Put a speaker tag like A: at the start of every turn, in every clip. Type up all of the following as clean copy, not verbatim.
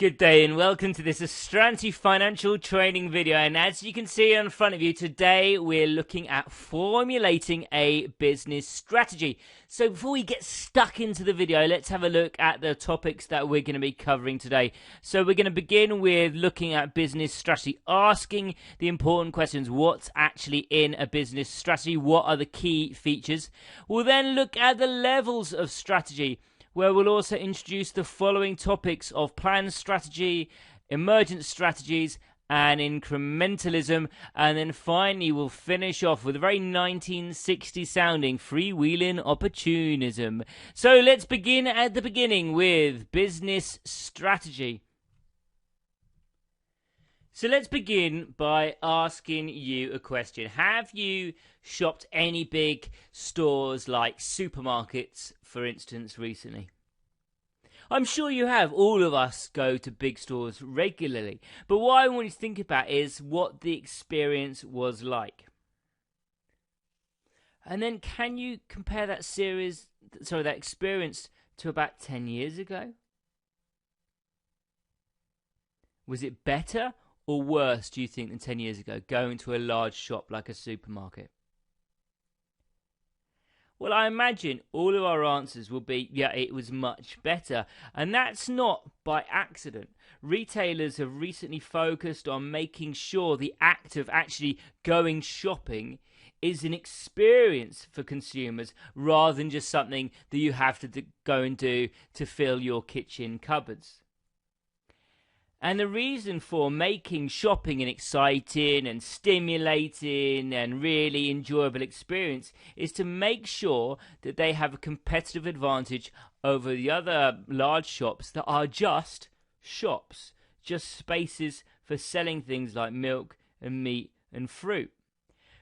A: Good day and welcome to this Astranti financial training video, and as you can see in front of you today we're looking at formulating a business strategy. So before we get stuck into the video, let's have a look at the topics that we're going to be covering today. So we're going to begin with looking at business strategy, asking the important questions. What's actually in a business strategy? What are the key features? We'll then look at the levels of strategy, where we'll also introduce the following topics of plan strategy, emergent strategies, and incrementalism. And then finally, we'll finish off with a very 1960s sounding freewheeling opportunism. So let's begin at the beginning with business strategy. So let's begin by asking you a question. Have you shopped any big stores like supermarkets, for instance, recently? I'm sure you have. All of us go to big stores regularly. But what I want you to think about is what the experience was like. And then can you compare that experience to about 10 years ago? Was it better or worse, do you think, than 10 years ago, going to a large shop like a supermarket? Well, I imagine all of our answers will be, yeah, it was much better. And that's not by accident. Retailers have recently focused on making sure the act of actually going shopping is an experience for consumers rather than just something that you have to go and do to fill your kitchen cupboards. And the reason for making shopping an exciting and stimulating and really enjoyable experience is to make sure that they have a competitive advantage over the other large shops that are just shops, just spaces for selling things like milk and meat and fruit.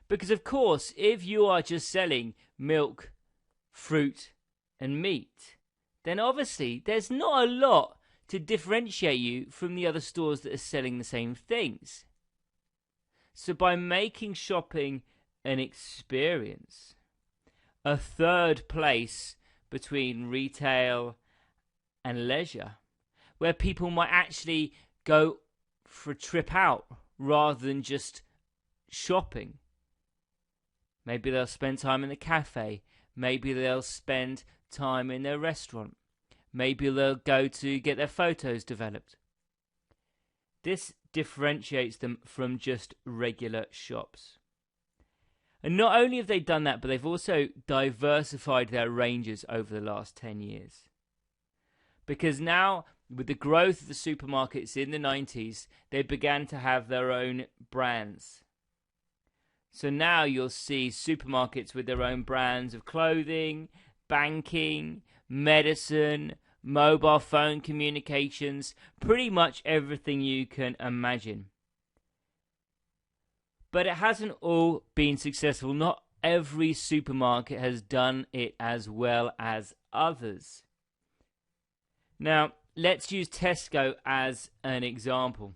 A: Because of course, if you are just selling milk, fruit and meat, then obviously there's not a lot to differentiate you from the other stores that are selling the same things. So by making shopping an experience, a third place between retail and leisure, where people might actually go for a trip out rather than just shopping. Maybe they'll spend time in the cafe, maybe they'll spend time in their restaurant. Maybe they'll go to get their photos developed. This differentiates them from just regular shops. And not only have they done that, but they've also diversified their ranges over the last 10 years. Because now, with the growth of the supermarkets in the 90s, they began to have their own brands. So now you'll see supermarkets with their own brands of clothing, banking, medicine, mobile phone communications, pretty much everything you can imagine. But it hasn't all been successful. Not every supermarket has done it as well as others. Now, let's use Tesco as an example.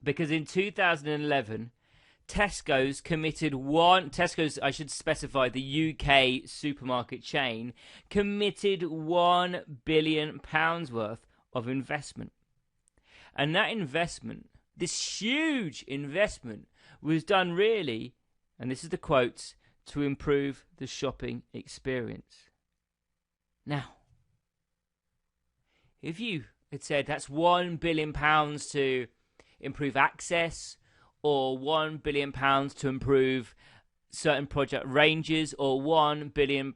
A: Because in 2011, Tesco's, I should specify, the UK supermarket chain, committed £1 billion worth of investment. And that investment, this huge investment, was done really, and this is the quotes, to improve the shopping experience. Now, if you had said that's £1 billion to improve access, or £1 billion to improve certain product ranges, or £1 billion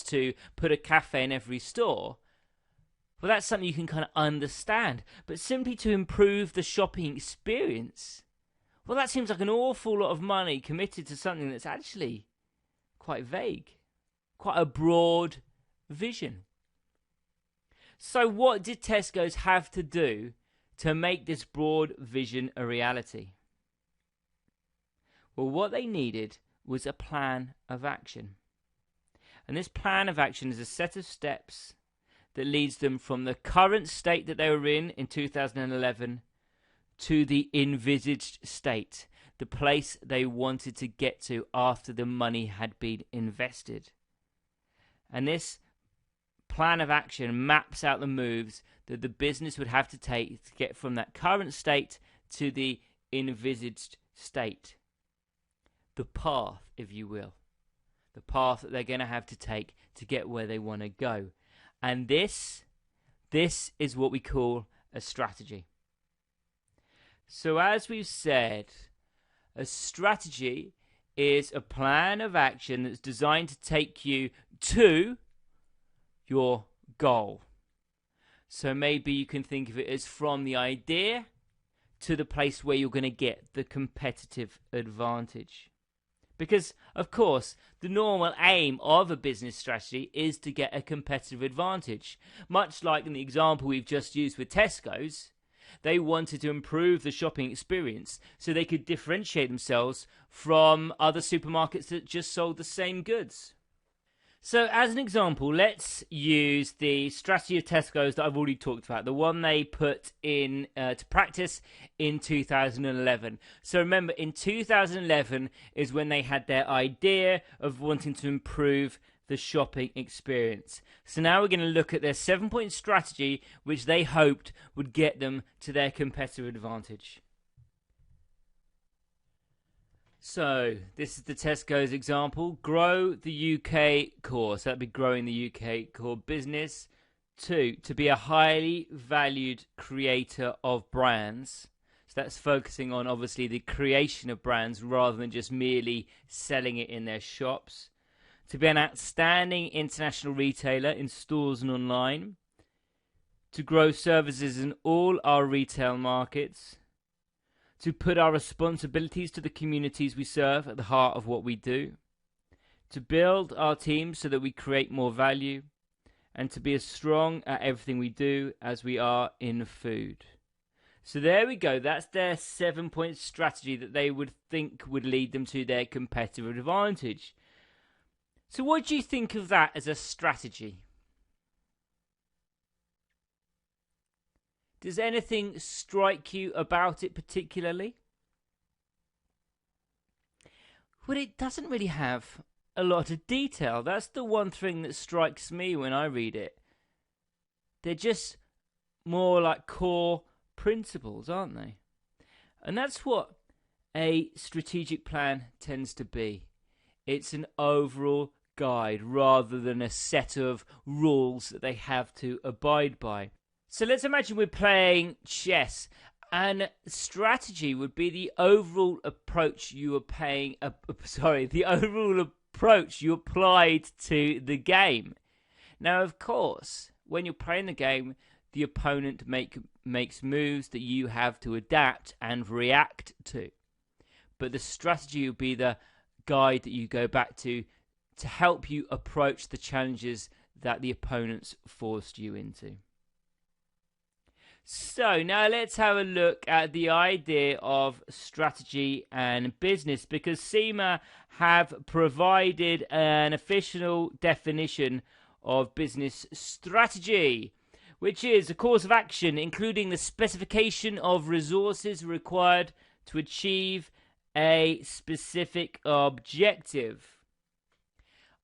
A: to put a cafe in every store, well, that's something you can kind of understand. But simply to improve the shopping experience, well, that seems like an awful lot of money committed to something that's actually quite vague, quite a broad vision. So what did Tesco's have to do to make this broad vision a reality? Well, what they needed was a plan of action. And this plan of action is a set of steps that leads them from the current state that they were in 2011 to the envisaged state, the place they wanted to get to after the money had been invested. And this plan of action maps out the moves that the business would have to take to get from that current state to the envisaged state. The path, if you will. The path that they're going to have to take to get where they want to go. And this is what we call a strategy. So as we've said, a strategy is a plan of action that's designed to take you to your goal. So maybe you can think of it as from the idea to the place where you're going to get the competitive advantage. Because, of course, the normal aim of a business strategy is to get a competitive advantage. Much like in the example we've just used with Tesco's, they wanted to improve the shopping experience so they could differentiate themselves from other supermarkets that just sold the same goods. So as an example, let's use the strategy of Tesco's that I've already talked about, the one they put in to practice in 2011. So remember, in 2011 is when they had their idea of wanting to improve the shopping experience. So now we're going to look at their 7-point strategy, which they hoped would get them to their competitive advantage. So, this is the Tesco's example. Grow the UK core. So that'd be growing the UK core business. 2, to be a highly valued creator of brands. So that's focusing on, obviously, the creation of brands rather than just merely selling it in their shops. To be an outstanding international retailer in stores and online. To grow services in all our retail markets. To put our responsibilities to the communities we serve at the heart of what we do, to build our teams so that we create more value, and to be as strong at everything we do as we are in food. So there we go. That's their 7-point strategy that they would think would lead them to their competitive advantage. So what do you think of that as a strategy? Does anything strike you about it particularly? Well, it doesn't really have a lot of detail. That's the one thing that strikes me when I read it. They're just more like core principles, aren't they? And that's what a strategic plan tends to be. It's an overall guide rather than a set of rules that they have to abide by. So let's imagine we're playing chess, and strategy would be the overall approach you applied to the game. Now, of course, when you're playing the game, the opponent makes moves that you have to adapt and react to. But the strategy would be the guide that you go back to help you approach the challenges that the opponents forced you into. So now let's have a look at the idea of strategy and business, because CIMA have provided an official definition of business strategy, which is a course of action including the specification of resources required to achieve a specific objective.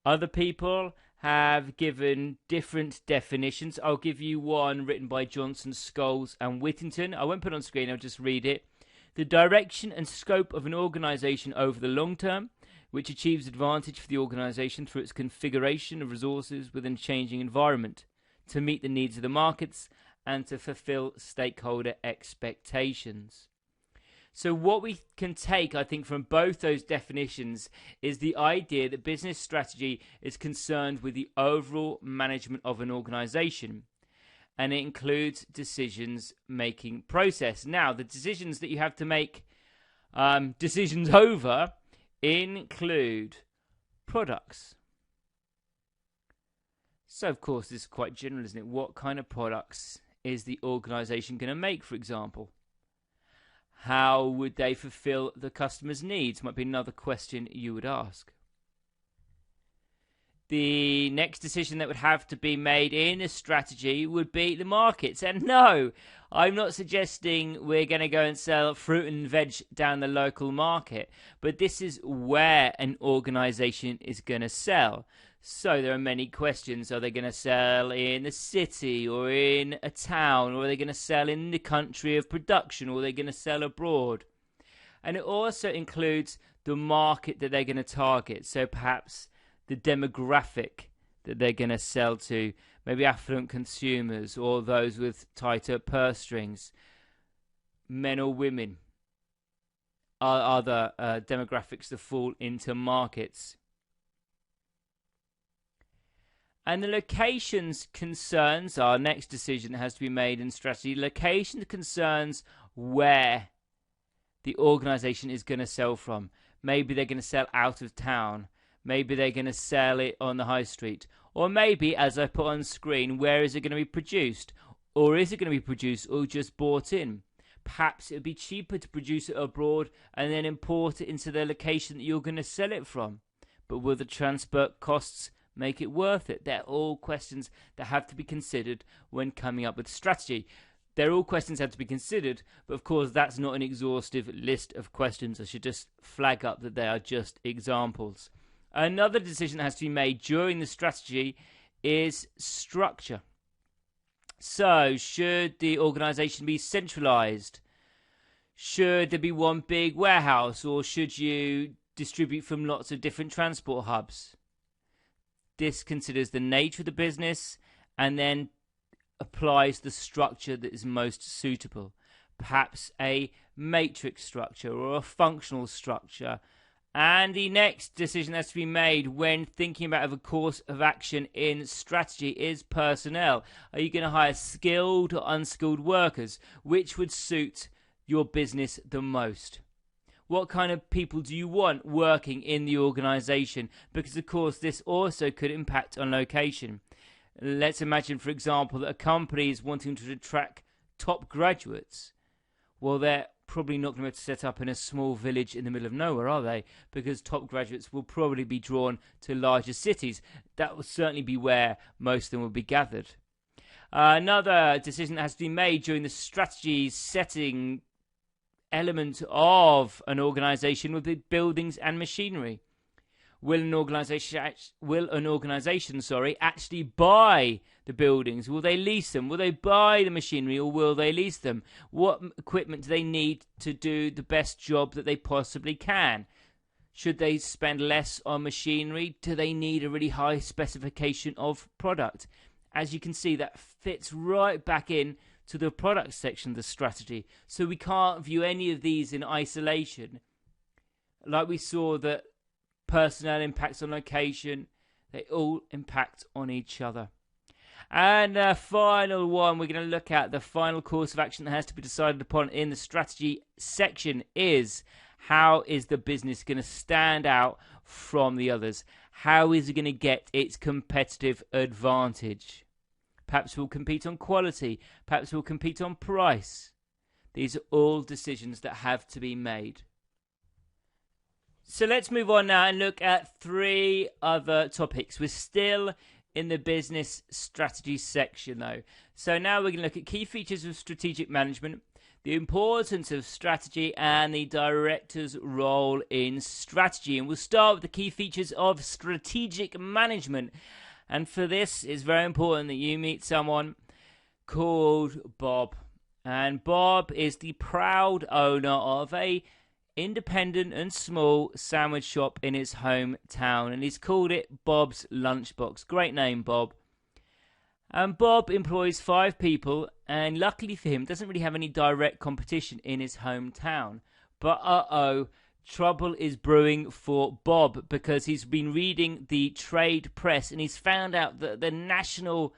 A: Other people have given different definitions. I'll give you one written by Johnson, Scholes and Whittington. I won't put it on screen, I'll just read it. The direction and scope of an organisation over the long term, which achieves advantage for the organisation through its configuration of resources within a changing environment, to meet the needs of the markets and to fulfil stakeholder expectations. So what we can take, I think, from both those definitions is the idea that business strategy is concerned with the overall management of an organisation, and it includes decisions-making process. Now, the decisions that you have to make decisions over include products. So, of course, this is quite general, isn't it? What kind of products is the organisation going to make, for example? How would they fulfill the customer's needs? Might be another question you would ask. the next decision that would have to be made in a strategy would be the markets. And no, I'm not suggesting we're going to go and sell fruit and veg down the local market, but this is where an organization is going to sell. So there are many questions. Are they going to sell in the city or in a town, or are they going to sell in the country of production, or are they going to sell abroad? And it also includes the market that they're going to target. So perhaps the demographic that they're going to sell to, maybe affluent consumers or those with tighter purse strings, men or women are other demographics that fall into markets. And the locations concerns, our next decision that has to be made in strategy. Location concerns where the organization is going to sell from. Maybe they're going to sell out of town. Maybe they're going to sell it on the high street. Or maybe, as I put on screen, where is it going to be produced? Or is it going to be produced or just bought in? Perhaps it would be cheaper to produce it abroad and then import it into the location that you're going to sell it from. But will the transport costs make it worth it? They're all questions that have to be considered when coming up with strategy. They're all questions that have to be considered, but of course that's not an exhaustive list of questions. I should just flag up that they are just examples. Another decision that has to be made during the strategy is structure. So, should the organization be centralized? Should there be one big warehouse, or should you distribute from lots of different transport hubs? This considers the nature of the business and then applies the structure that is most suitable. Perhaps a matrix structure or a functional structure. And the next decision that's to be made when thinking about a course of action in strategy is personnel. Are you going to hire skilled or unskilled workers? Which would suit your business the most? What kind of people do you want working in the organization? Because, of course, this also could impact on location. Let's imagine, for example, that a company is wanting to attract top graduates. Well, they're probably not going to be able to set up in a small village in the middle of nowhere, are they? Because top graduates will probably be drawn to larger cities. That will certainly be where most of them will be gathered. Another decision that has to be made during the strategy setting element of an organization will be buildings and machinery. Will an organization actually buy the buildings? Will they lease them? Will they buy the machinery, or will they lease them? What equipment do they need to do the best job that they possibly can? Should they spend less on machinery? Do they need a really high specification of product? As you can see, that fits right back in to the product section of the strategy. So we can't view any of these in isolation. Like we saw that personnel impacts on location, they all impact on each other. And the final one we're going to look at, the final course of action that has to be decided upon in the strategy section, is how is the business going to stand out from the others? How is it going to get its competitive advantage? Perhaps we'll compete on quality, perhaps we'll compete on price. These are all decisions that have to be made. So let's move on now and look at 3 other topics. We're still in the business strategy section though. So now we're going to look at key features of strategic management, the importance of strategy, and the director's role in strategy. And we'll start with the key features of strategic management. And for this, it's very important that you meet someone called Bob. And Bob is the proud owner of a independent and small sandwich shop in his hometown, and he's called it Bob's Lunchbox. Great name, Bob. And Bob employs 5 people, and luckily for him, doesn't really have any direct competition in his hometown. But trouble is brewing for Bob, because he's been reading the trade press and he's found out that the national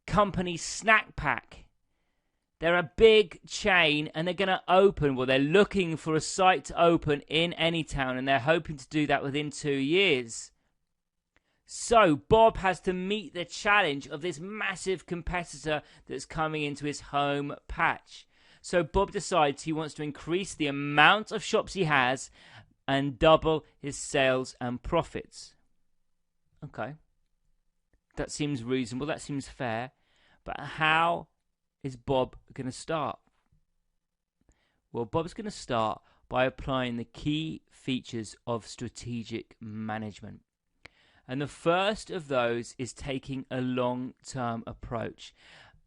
A: company Snack Pack, they're a big chain, and they're going to open, well, they're looking for a site to open in any town, and they're hoping to do that within 2 years. So Bob has to meet the challenge of this massive competitor that's coming into his home patch. So Bob decides he wants to increase the amount of shops he has and double his sales and profits. Okay, that seems reasonable, that seems fair, but how is Bob going to start? Well, Bob's going to start by applying the key features of strategic management. And the first of those is taking a long-term approach.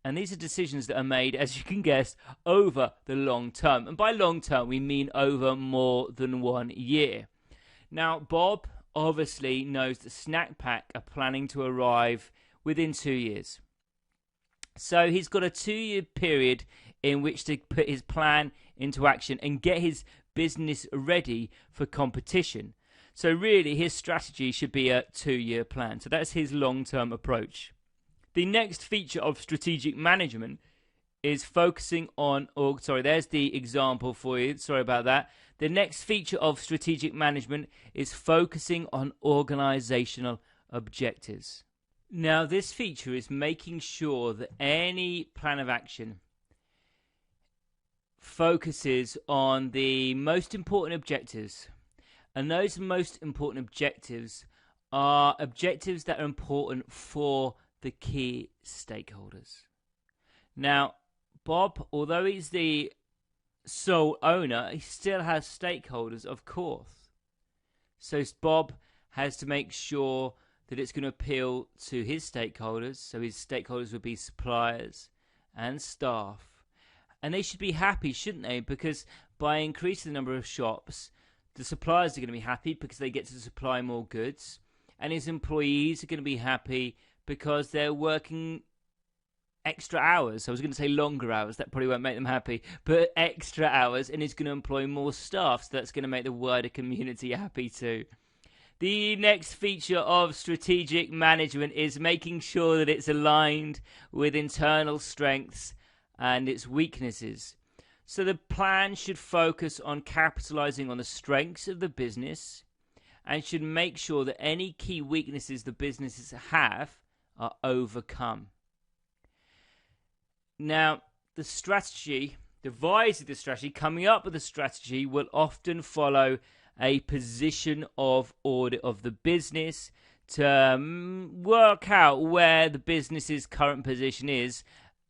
A: And these are decisions that are made, as you can guess, over the long term. And by long term, we mean over more than 1 year. Now, Bob obviously knows that Snack Pack are planning to arrive within 2 years. So he's got a 2-year period in which to put his plan into action and get his business ready for competition. So really, his strategy should be a 2-year plan. So that's his long-term approach. The next feature of strategic management is focusing on, there's the example for you. Sorry about that. The next feature of strategic management is focusing on organizational objectives. Now, this feature is making sure that any plan of action focuses on the most important objectives. And those most important objectives are objectives that are important for the key stakeholders. Now, Bob, although he's the sole owner, he still has stakeholders, of course. So Bob has to make sure that it's going to appeal to his stakeholders. So his stakeholders would be suppliers and staff. And they should be happy, shouldn't they? Because by increasing the number of shops, the suppliers are going to be happy because they get to supply more goods. And his employees are going to be happy because they're working extra hours. I was going to say longer hours. That probably won't make them happy. But extra hours, and he's going to employ more staff. So that's going to make the wider community happy too. The next feature of strategic management is making sure that it's aligned with internal strengths and its weaknesses. So the plan should focus on capitalizing on the strengths of the business and should make sure that any key weaknesses the businesses have are overcome. Now, the strategy, devising the strategy, coming up with the strategy will often follow a position of audit of the business to work out where the business's current position is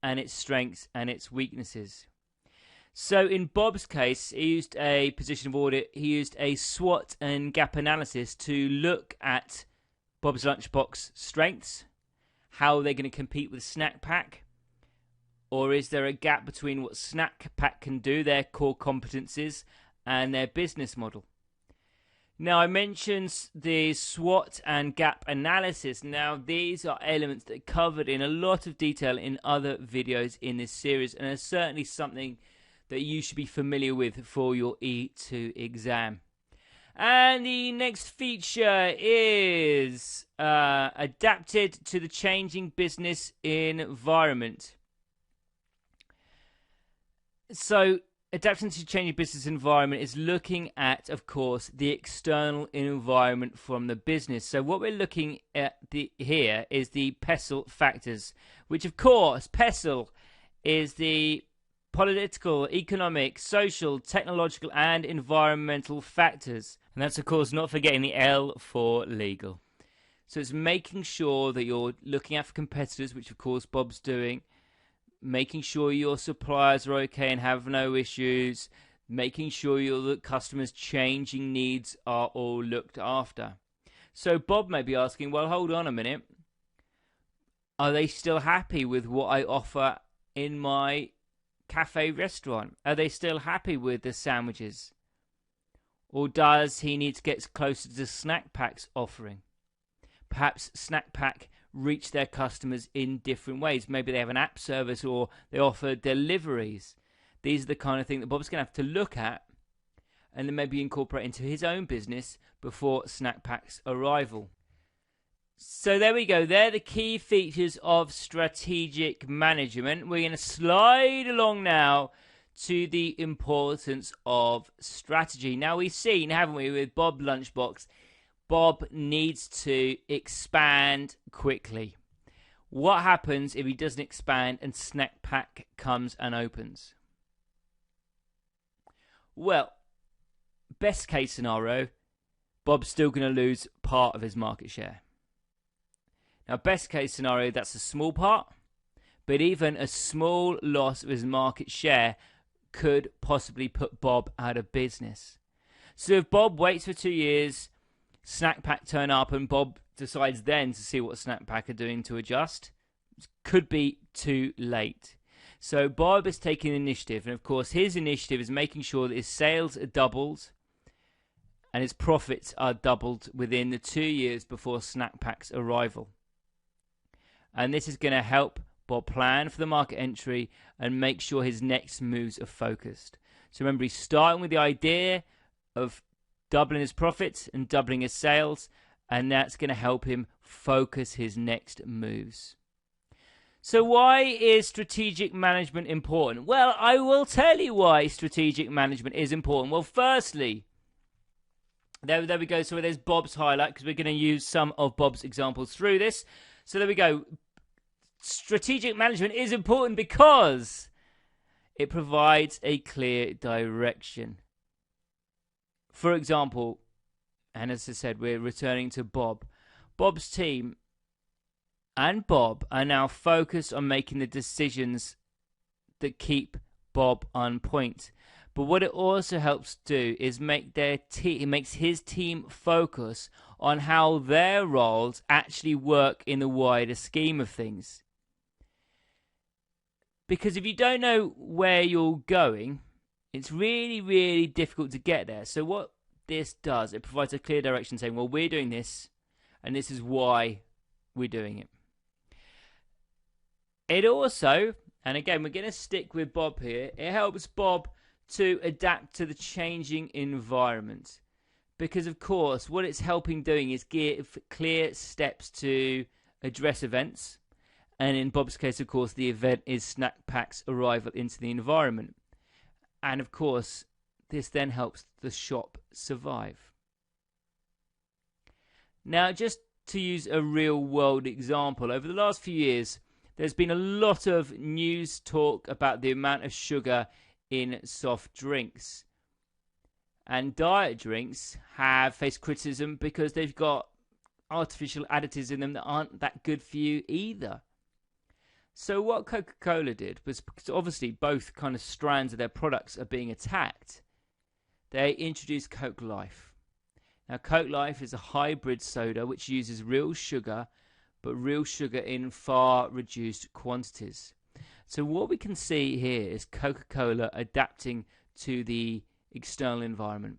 A: and its strengths and its weaknesses. So in Bob's case, he used a position of audit. He used a SWOT and gap analysis to look at Bob's Lunchbox strengths, how they're going to compete with Snack Pack, or is there a gap between what Snack Pack can do, their core competencies, and their business model. Now, I mentioned the SWOT and gap analysis. Now, these are elements that are covered in a lot of detail in other videos in this series, and are certainly something that you should be familiar with for your E2 exam. And the next feature is adapted to the changing business environment. So, adapting to changing business environment is looking at, of course, the external environment from the business. So what we're looking at here is the PESTLE factors, which, of course, PESTLE is the political, economic, social, technological, and environmental factors. And that's, of course, not forgetting the L for legal. So it's making sure that you're looking out for competitors, which, of course, Bob's doing. Making sure your suppliers are okay and have no issues. Making sure your customers' changing needs are all looked after. So Bob may be asking, well, hold on a minute. Are they still happy with what I offer in my cafe restaurant? Are they still happy with the sandwiches? Or does he need to get closer to Snack Pack's offering? Perhaps Snack Pack reach their customers in different ways. Maybe they have an app service or they offer deliveries. These are the kind of thing that Bob's going to have to look at and then maybe incorporate into his own business before Snack Pack's arrival. So there we go. They're the key features of strategic management. We're going to slide along now to the importance of strategy. Now, we've seen, haven't we, with Bob Lunchbox, Bob needs to expand quickly. What happens if he doesn't expand and Snack Pack comes and opens? Well, best case scenario, Bob's still going to lose part of his market share. Now, best case scenario, that's a small part, but even a small loss of his market share could possibly put Bob out of business. So if Bob waits for 2 years, Snack Pack turn up, and Bob decides then to see what Snack Pack are doing to adjust, it could be too late. So Bob is taking initiative, and of course his initiative is making sure that his sales are doubled and his profits are doubled within the 2 years before Snack Pack's arrival. And this is going to help Bob plan for the market entry and make sure his next moves are focused. So remember, he's starting with the idea of doubling his profits and doubling his sales, and that's going to help him focus his next moves. So why is strategic management important? Well, I will tell you why strategic management is important. Well, firstly, there we go. So there's Bob's highlight, because we're going to use some of Bob's examples through this. So there we go. Strategic management is important because it provides a clear direction. For example, and as I said, we're returning to Bob. Bob's team and Bob are now focused on making the decisions that keep Bob on point. But what it also helps do is it makes his team focus on how their roles actually work in the wider scheme of things. Because if you don't know where you're going, it's really, really difficult to get there. So what this does, it provides a clear direction saying, well, we're doing this, and this is why we're doing it. It also, and again, we're going to stick with Bob here, it helps Bob to adapt to the changing environment. Because, of course, what it's helping doing is give clear steps to address events. And in Bob's case, of course, the event is Snack Pack's arrival into the environment. And, of course, this then helps the shop survive. Now, just to use a real-world example, over the last few years, there's been a lot of news talk about the amount of sugar in soft drinks. And diet drinks have faced criticism because they've got artificial additives in them that aren't that good for you either. So what Coca-Cola did was, because obviously both kind of strands of their products are being attacked, they introduced Coke Life. Now, Coke Life is a hybrid soda which uses real sugar, but real sugar in far reduced quantities. So what we can see here is Coca-Cola adapting to the external environment.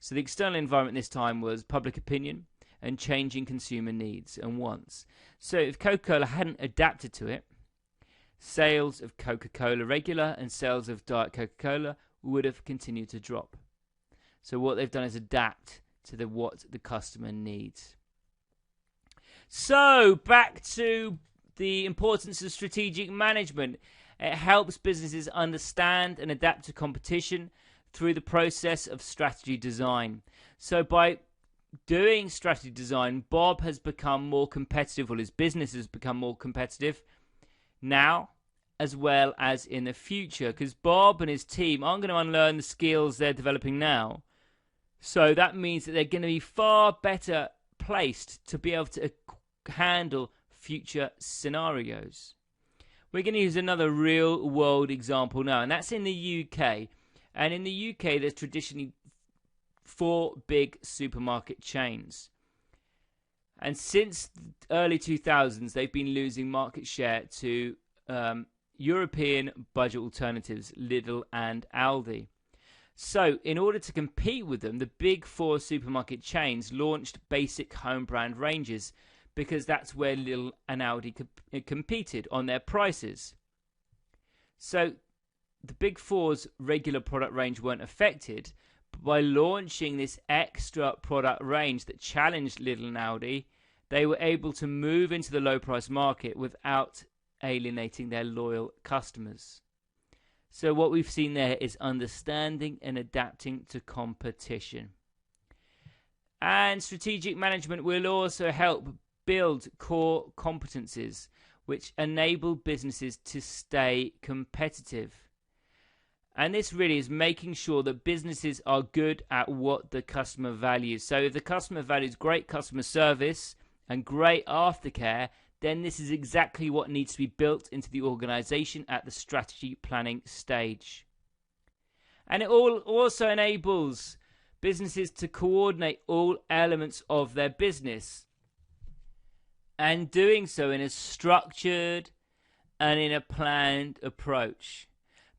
A: So the external environment this time was public opinion and changing consumer needs and wants. So if Coca-Cola hadn't adapted to it, sales of Coca-Cola regular and sales of Diet Coca-Cola would have continued to drop. So what they've done is adapt to what the customer needs. So back to the importance of strategic management. It helps businesses understand and adapt to competition through the process of strategy design. So by doing strategy design, Bob has become more competitive, or his business has become more competitive now as well as in the future, because Bob and his team aren't going to unlearn the skills they're developing now. So that means that they're going to be far better placed to be able to handle future scenarios. We're going to use another real world example now, and that's in the UK. And in the UK, there's traditionally 4 big supermarket chains. And since the early 2000s, they've been losing market share to European budget alternatives, Lidl and Aldi. So in order to compete with them, the big 4 supermarket chains launched basic home brand ranges, because that's where Lidl and Aldi competed on their prices. So the big 4's regular product range weren't affected, but by launching this extra product range that challenged Lidl and Aldi, they were able to move into the low price market without alienating their loyal customers. So what we've seen there is understanding and adapting to competition. And strategic management will also help build core competencies which enable businesses to stay competitive. And this really is making sure that businesses are good at what the customer values. So if the customer values great customer service and great aftercare, then this is exactly what needs to be built into the organization at the strategy planning stage. And it also enables businesses to coordinate all elements of their business, and doing so in a structured and in a planned approach.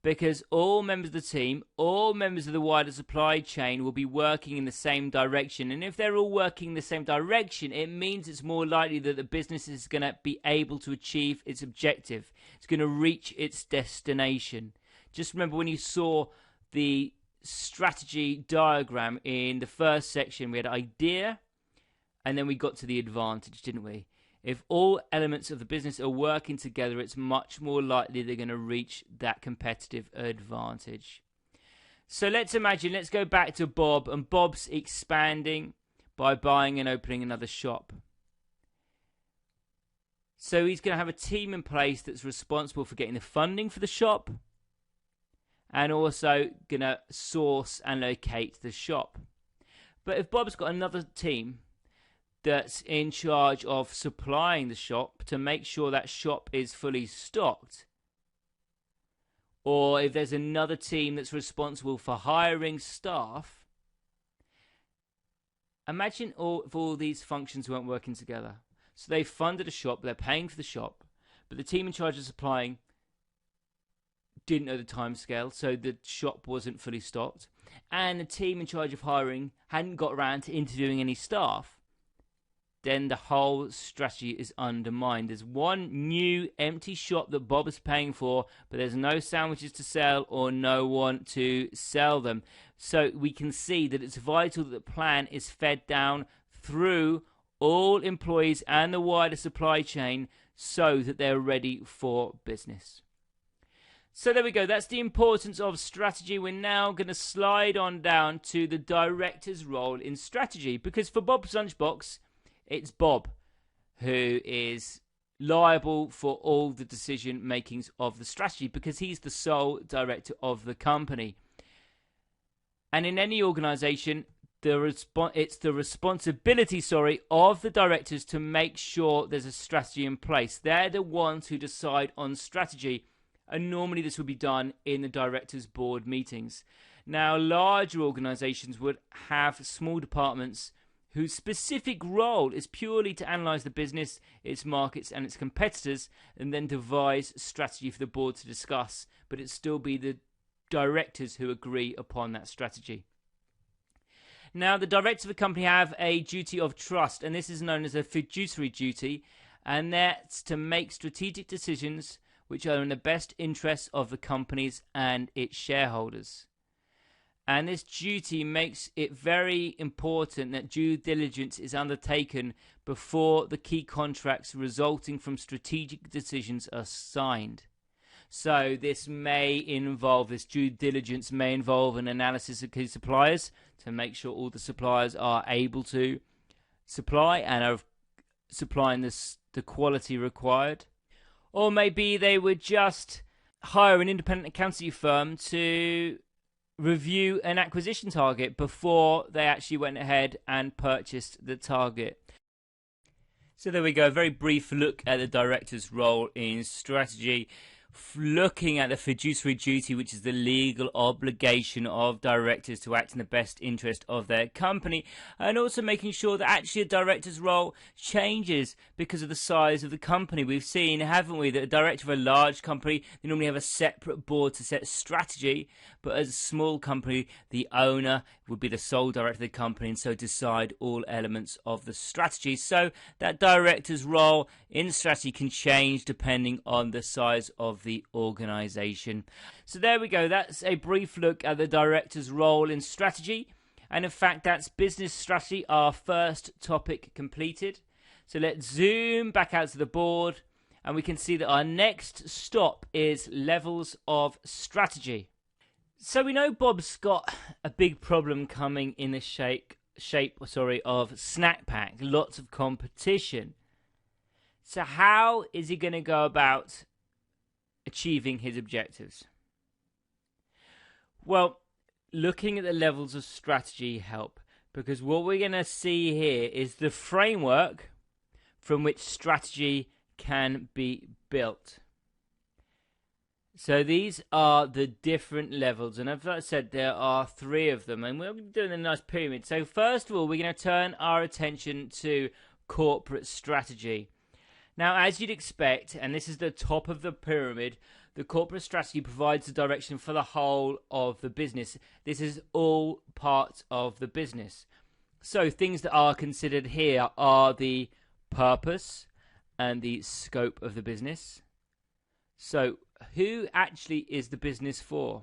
A: Because all members of the team, all members of the wider supply chain will be working in the same direction. And if they're all working in the same direction, it means it's more likely that the business is going to be able to achieve its objective. It's going to reach its destination. Just remember when you saw the strategy diagram in the first section, we had idea, and then we got to the advantage, didn't we? If all elements of the business are working together, it's much more likely they're going to reach that competitive advantage. So let's go back to Bob, and Bob's expanding by buying and opening another shop. So he's going to have a team in place that's responsible for getting the funding for the shop, and also going to source and locate the shop. But if Bob's got another team that's in charge of supplying the shop to make sure that shop is fully stocked, or if there's another team that's responsible for hiring staff, imagine if all these functions weren't working together. So they funded a shop, they're paying for the shop, but the team in charge of supplying didn't know the timescale, so the shop wasn't fully stocked, and the team in charge of hiring hadn't got around to interviewing any staff. Then the whole strategy is undermined. There's one new empty shop that Bob is paying for, but there's no sandwiches to sell or no one to sell them. So we can see that it's vital that the plan is fed down through all employees and the wider supply chain so that they're ready for business. So there we go. That's the importance of strategy. We're now going to slide on down to the director's role in strategy, because for Bob's Lunchbox, it's Bob who is liable for all the decision makings of the strategy, because he's the sole director of the company. And in any organization, it's the responsibility of the directors to make sure there's a strategy in place. They're the ones who decide on strategy, and normally this would be done in the directors' board meetings. Now, larger organizations would have small departments whose specific role is purely to analyse the business, its markets and its competitors, and then devise strategy for the board to discuss. But it'd still be the directors who agree upon that strategy. Now, the directors of a company have a duty of trust, and this is known as a fiduciary duty, and that's to make strategic decisions which are in the best interests of the companies and its shareholders. And this duty makes it very important that due diligence is undertaken before the key contracts resulting from strategic decisions are signed. So this due diligence may involve an analysis of key suppliers to make sure all the suppliers are able to supply and are supplying the quality required. Or maybe they would just hire an independent accountancy firm to review an acquisition target before they actually went ahead and purchased the target. So there we go, a very brief look at the director's role in strategy, looking at the fiduciary duty, which is the legal obligation of directors to act in the best interest of their company, and also making sure that actually a director's role changes because of the size of the company. We've seen, haven't we, that a director of a large company, they normally have a separate board to set strategy, but as a small company, the owner would be the sole director of the company and so decide all elements of the strategy. So that director's role in strategy can change depending on the size of the organization. So there we go. That's a brief look at the director's role in strategy. And in fact, that's business strategy, our first topic completed. So let's zoom back out to the board and we can see that our next stop is levels of strategy. So we know Bob's got a big problem coming in the shape of snack pack, lots of competition. So how is he going to go about achieving his objectives? Well, looking at the levels of strategy help, because what we're going to see here is the framework from which strategy can be built. So these are the different levels, and as I said, there are 3 of them, and we're doing a nice pyramid. So first of all, we're going to turn our attention to corporate strategy. Now, as you'd expect, and this is the top of the pyramid, the corporate strategy provides the direction for the whole of the business. This is all part of the business. So things that are considered here are the purpose and the scope of the business. So who actually is the business for?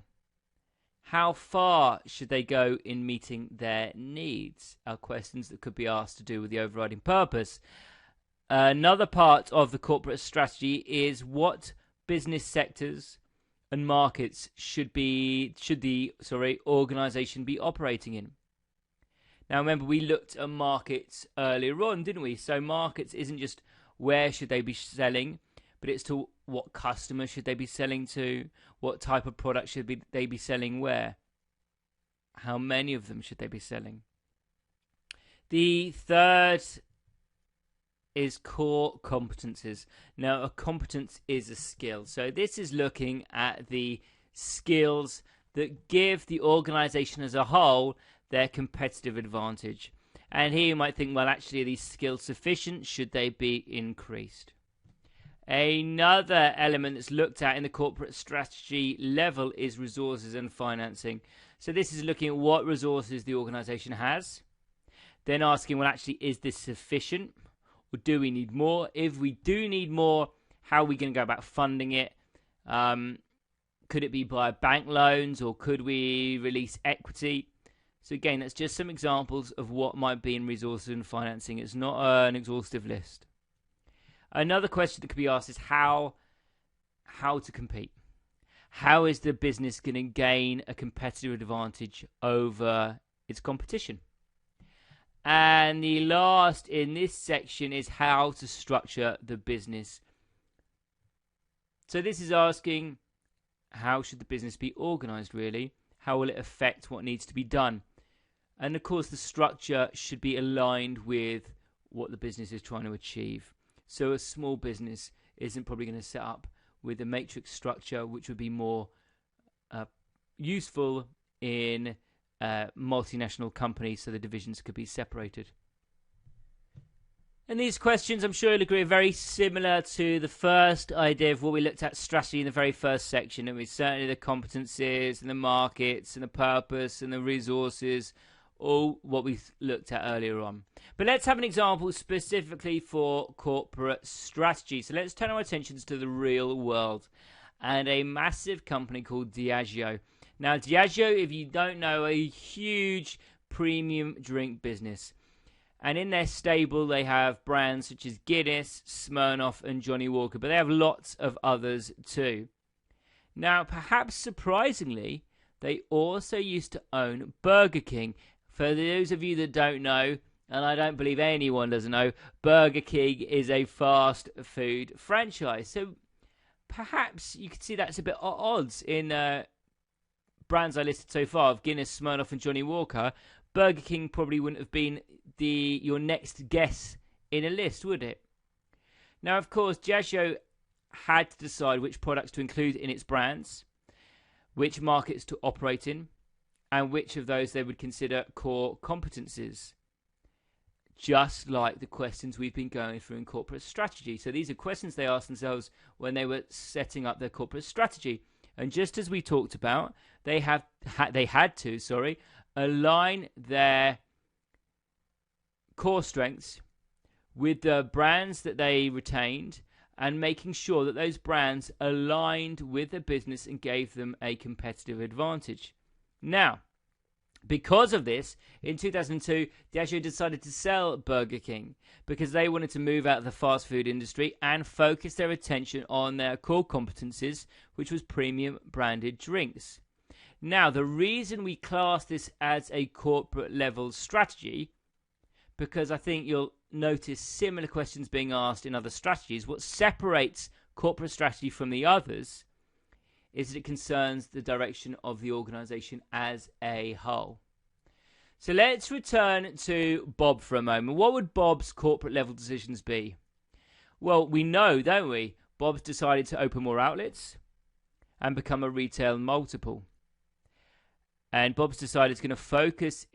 A: How far should they go in meeting their needs? Are questions that could be asked to do with the overriding purpose. Another part of the corporate strategy is what business sectors and markets should the organization be operating in. Now remember, we looked at markets earlier on, didn't we? So markets isn't just where should they be selling, but it's to what customers should they be selling to, what type of product should they be selling where, how many of them should they be selling. The third is core competences. Now, a competence is a skill. So this is looking at the skills that give the organization as a whole their competitive advantage. And here you might think, well, actually, are these skills sufficient? Should they be increased? Another element that's looked at in the corporate strategy level is resources and financing. So this is looking at what resources the organization has, then asking, well, actually, is this sufficient? Or do we need more? If we do need more, how are we going to go about funding it? Could it be by bank loans, or could we release equity? So again, that's just some examples of what might be in resources and financing. It's not an exhaustive list. Another question that could be asked is how to compete. How is the business going to gain a competitive advantage over its competition? And the last in this section is how to structure the business. So this is asking, how should the business be organized, really? How will it affect what needs to be done? And of course, the structure should be aligned with what the business is trying to achieve. So a small business isn't probably going to set up with a matrix structure, which would be more useful in multinational companies, so the divisions could be separated. And these questions, I'm sure you'll agree, are very similar to the first idea of what we looked at strategy in the very first section. And we certainly the competencies and the markets and the purpose and the resources, all what we looked at earlier on. But let's have an example specifically for corporate strategy. So let's turn our attentions to the real world and a massive company called Diageo. Now, Diageo, if you don't know, a huge premium drink business. And in their stable, they have brands such as Guinness, Smirnoff, and Johnny Walker. But they have lots of others too. Now, perhaps surprisingly, they also used to own Burger King. For those of you that don't know, and I don't believe anyone doesn't know, Burger King is a fast food franchise. So perhaps you could see that's a bit odds in brands I listed so far of Guinness, Smirnoff, and Johnny Walker. Burger King probably wouldn't have been your next guess in a list, would it? Now, of course, Diageo had to decide which products to include in its brands, which markets to operate in, and which of those they would consider core competencies. Just like the questions we've been going through in corporate strategy. So these are questions they asked themselves when they were setting up their corporate strategy. And just as we talked about, they had to align their core strengths with the brands that they retained, and making sure that those brands aligned with the business and gave them a competitive advantage. Now, because of this, in 2002, Diageo decided to sell Burger King because they wanted to move out of the fast food industry and focus their attention on their core competencies, which was premium branded drinks. Now, the reason we class this as a corporate level strategy, because I think you'll notice similar questions being asked in other strategies, what separates corporate strategy from the others is that it concerns the direction of the organization as a whole. So let's return to Bob for a moment. What would Bob's corporate level decisions be? Well, we know, don't we? Bob's decided to open more outlets and become a retail multiple. And Bob's decided it's going to focus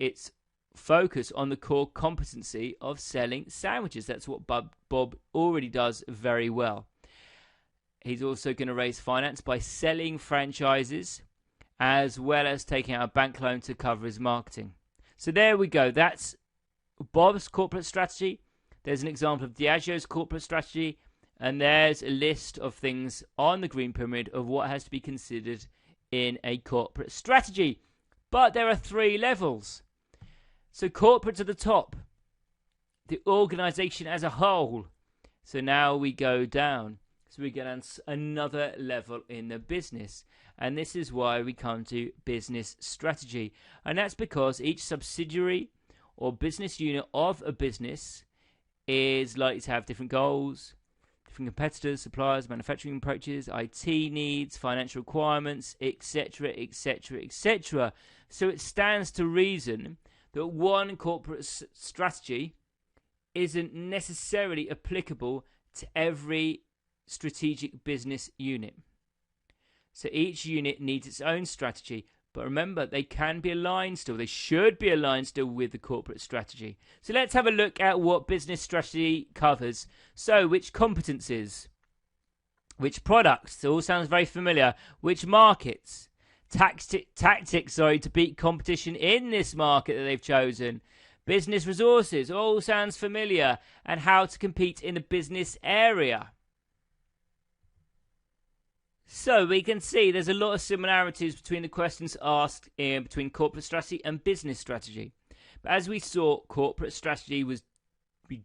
A: on the core competency of selling sandwiches. That's what Bob already does very well. He's also going to raise finance by selling franchises, as well as taking out a bank loan to cover his marketing. So there we go. That's Bob's corporate strategy. There's an example of Diageo's corporate strategy. And there's a list of things on the green pyramid of what has to be considered in a corporate strategy. But there are 3 levels. So corporate at the top, the organization as a whole. So now we go down. So we get another level in the business. And this is why we come to business strategy. And that's because each subsidiary or business unit of a business is likely to have different goals, different competitors, suppliers, manufacturing approaches, IT needs, financial requirements, etc., etc., etc. So it stands to reason that one corporate strategy isn't necessarily applicable to every strategic business unit. So each unit needs its own strategy. But remember, they can be aligned still. They should be aligned still with the corporate strategy. So let's have a look at what business strategy covers. So which competencies? Which products? It all sounds very familiar. Which markets? Tactics, to beat competition in this market that they've chosen. Business resources, all sounds familiar. And how to compete in the business area. So we can see there's a lot of similarities between the questions asked between corporate strategy and business strategy. But as we saw, corporate strategy was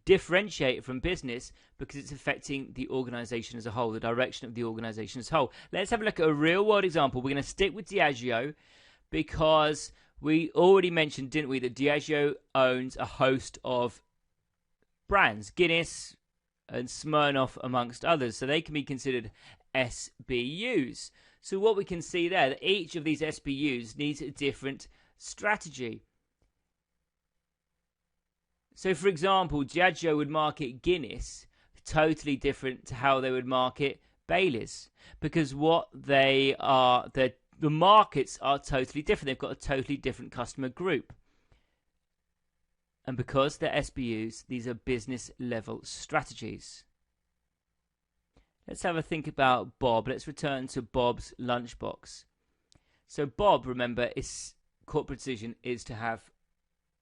A: differentiated from business because it's affecting the organization as a whole, the direction of the organization as a whole. Let's have a look at a real world example. We're going to stick with Diageo because we already mentioned, didn't we, that Diageo owns a host of brands, Guinness and Smirnoff amongst others. So they can be considered SBUs. So what we can see there, that each of these SBUs needs a different strategy. So for example, Diageo would market Guinness totally different to how they would market Baileys, because what they are, the markets are totally different. They've got a totally different customer group. And because they're SBUs, these are business level strategies. Let's have a think about Bob. Let's return to Bob's lunchbox. So Bob, remember, his corporate decision is to have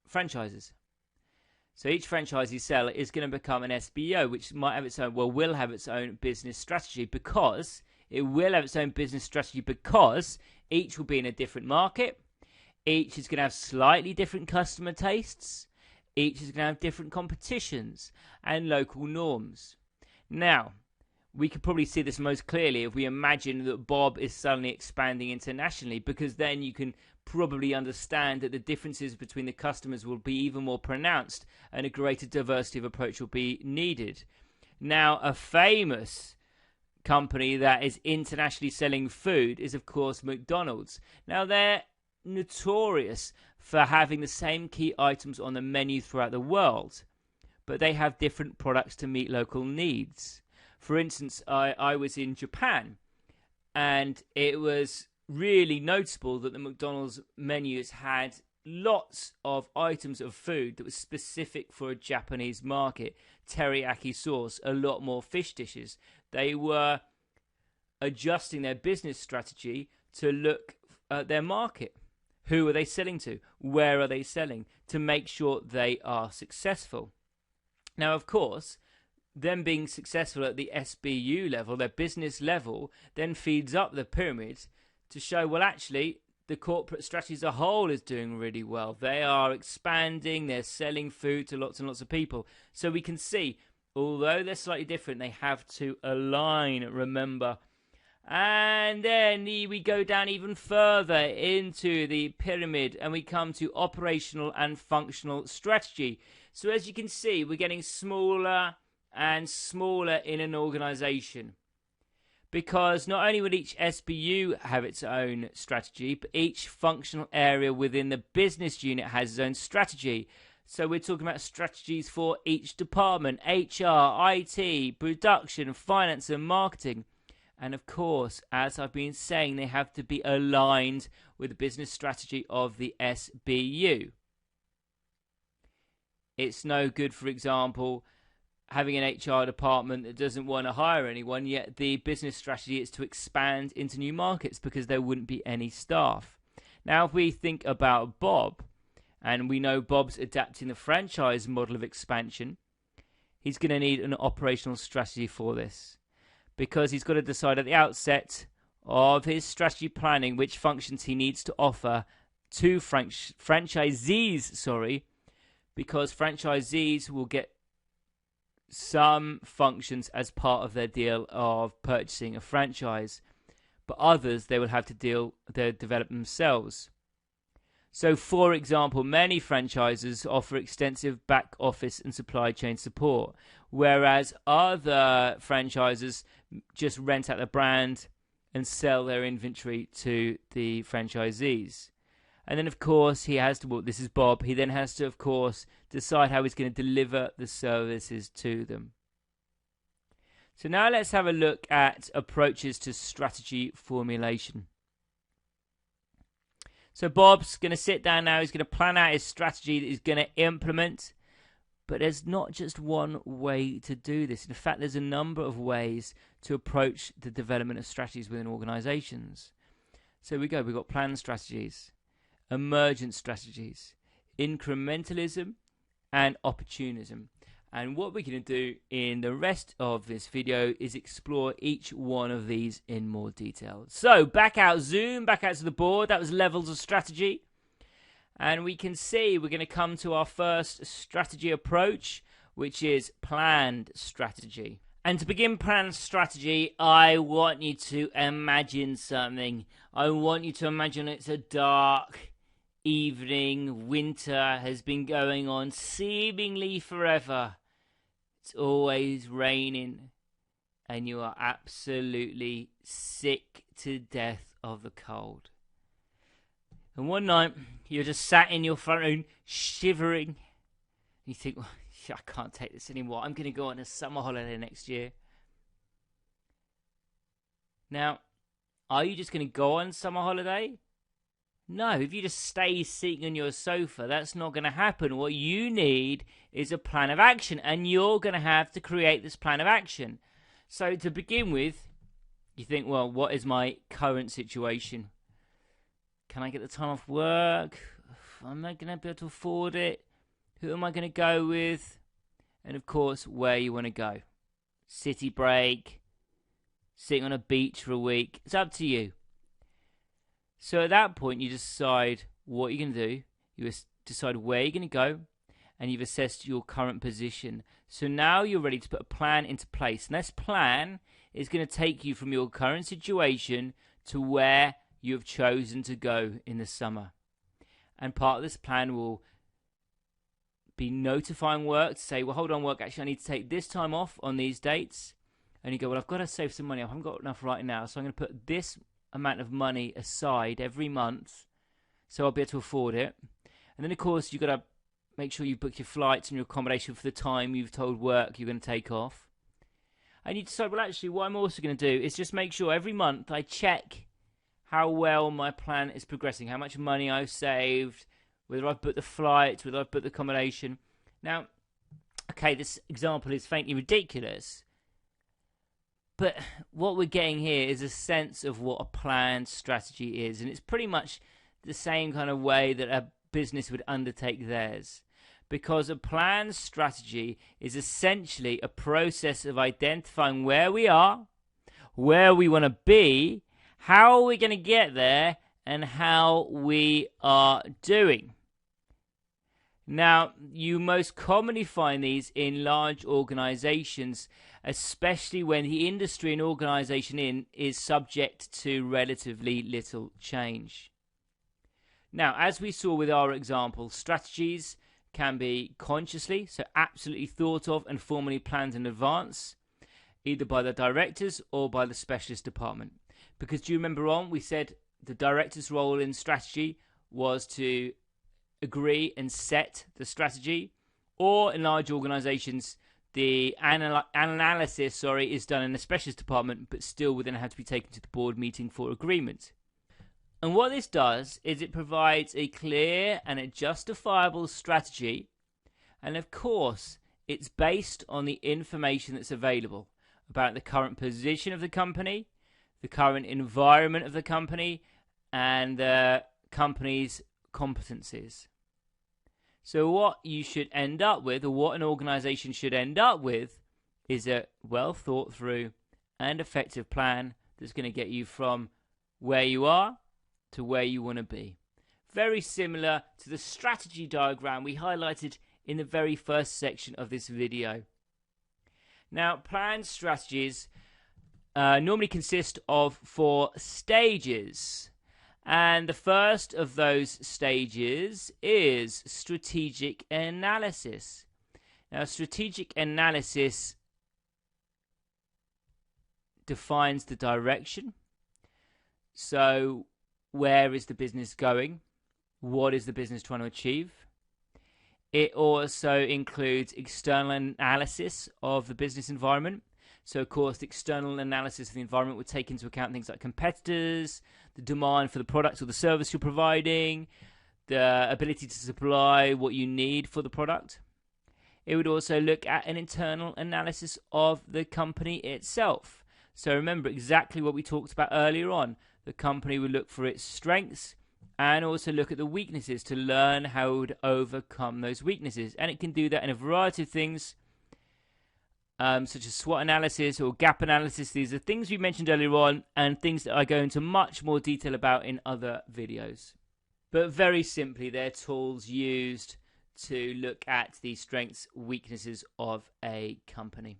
A: franchises. So each franchise you sell is going to become an SBO, which might have its own, will have its own business strategy, because it will have its own business strategy because each will be in a different market. Each is going to have slightly different customer tastes. Each is going to have different competitions and local norms. Now, we could probably see this most clearly if we imagine that Bob is suddenly expanding internationally, because then you can probably understand that the differences between the customers will be even more pronounced and a greater diversity of approach will be needed. Now, a famous company that is internationally selling food is, of course, McDonald's. Now, they're notorious for having the same key items on the menu throughout the world, but they have different products to meet local needs. For instance, I was in Japan, and it was really noticeable that the McDonald's menus had lots of items of food that was specific for a Japanese market. Teriyaki sauce, a lot more fish dishes. They were adjusting their business strategy to look at their market. Who are they selling to? Where are they selling? To make sure they are successful. Now, of course, them being successful at the SBU level, their business level, then feeds up the pyramid to show, well, actually, the corporate strategy as a whole is doing really well. They are expanding, they're selling food to lots and lots of people. So we can see, although they're slightly different, they have to align, remember. And then we go down even further into the pyramid and we come to operational and functional strategy. So as you can see, we're getting smaller and smaller in an organization, because not only would each SBU have its own strategy, but each functional area within the business unit has its own strategy. So we're talking about strategies for each department: HR, IT, production, finance and marketing. And of course, as I've been saying, they have to be aligned with the business strategy of the SBU. It's no good, for example, having an HR department that doesn't want to hire anyone, yet the business strategy is to expand into new markets because there wouldn't be any staff. Now, if we think about Bob, and we know Bob's adapting the franchise model of expansion, he's going to need an operational strategy for this, because he's got to decide at the outset of his strategy planning which functions he needs to offer to franchisees, because franchisees will get some functions as part of their deal of purchasing a franchise, but others they will have to develop themselves. So, for example, many franchises offer extensive back office and supply chain support, whereas other franchises just rent out the brand and sell their inventory to the franchisees. And then, of course, he has to, well, this is Bob, he then has to, of course, decide how he's going to deliver the services to them. So now let's have a look at approaches to strategy formulation. So Bob's going to sit down now, he's going to plan out his strategy that he's going to implement. But there's not just one way to do this. In fact, there's a number of ways to approach the development of strategies within organizations. So we've got planned strategies, emergent strategies, incrementalism, and opportunism. And what we're going to do in the rest of this video is explore each one of these in more detail. So zoom back out to the board. That was levels of strategy. And we can see we're going to come to our first strategy approach, which is planned strategy. And to begin planned strategy, I want you to imagine something. I want you to imagine it's a dark evening. Winter has been going on seemingly forever. It's always raining, and you are absolutely sick to death of the cold. And one night, you're just sat in your front room, shivering. You think, well, I can't take this anymore. I'm going to go on a summer holiday next year. Now, are you just going to go on summer holiday? No, if you just stay sitting on your sofa, that's not going to happen. What you need is a plan of action, and you're going to have to create this plan of action. So to begin with, you think, well, what is my current situation? Can I get the time off work? Am I going to be able to afford it? Who am I going to go with? And of course, where you want to go. City break, sitting on a beach for a week. It's up to you. So at that point, you decide what you're going to do. You decide where you're going to go. And you've assessed your current position. So now you're ready to put a plan into place. And this plan is going to take you from your current situation to where you have chosen to go in the summer. And part of this plan will be notifying work to say, well, hold on, work, actually, I need to take this time off on these dates. And you go, well, I've got to save some money. I haven't got enough right now, so I'm going to put this amount of money aside every month so I'll be able to afford it. And then, of course, you've got to make sure you book your flights and your accommodation for the time you've told work you're going to take off. And you decide, well, actually, what I'm also going to do is just make sure every month I check how well my plan is progressing, how much money I've saved, whether I've booked the flights, whether I've booked the accommodation. Now, okay, this example is faintly ridiculous, but what we're getting here is a sense of what a planned strategy is, and it's pretty much the same kind of way that a business would undertake theirs, because a planned strategy is essentially a process of identifying where we are, where we want to be, how are we going to get there, and how we are doing. Now, you most commonly find these in large organizations, especially when the industry and organization is subject to relatively little change. Now, as we saw with our example, strategies can be consciously, so absolutely thought of and formally planned in advance, either by the directors or by the specialist department. Because do you remember we said the director's role in strategy was to agree and set the strategy, or in large organizations, the analysis is done in a specialist department, but still would then have to be taken to the board meeting for agreement. And what this does is it provides a clear and a justifiable strategy, and of course it's based on the information that's available about the current position of the company, the current environment of the company, and the company's competencies. So what you should end up with, or what an organization should end up with, is a well thought through and effective plan that's going to get you from where you are to where you want to be. Very similar to the strategy diagram we highlighted in the very first section of this video. Now, planned strategies normally consist of 4 stages. And the first of those stages is strategic analysis. Now, strategic analysis defines the direction. So, where is the business going? What is the business trying to achieve? It also includes external analysis of the business environment. So, of course, the external analysis of the environment would take into account things like competitors, the demand for the product or the service you're providing, the ability to supply what you need for the product. It would also look at an internal analysis of the company itself. So remember exactly what we talked about earlier on. The company would look for its strengths and also look at the weaknesses to learn how it would overcome those weaknesses. And it can do that in a variety of things, such as SWOT analysis or gap analysis. These are things we mentioned earlier on and things that I go into much more detail about in other videos. But very simply, they're tools used to look at the strengths, weaknesses of a company.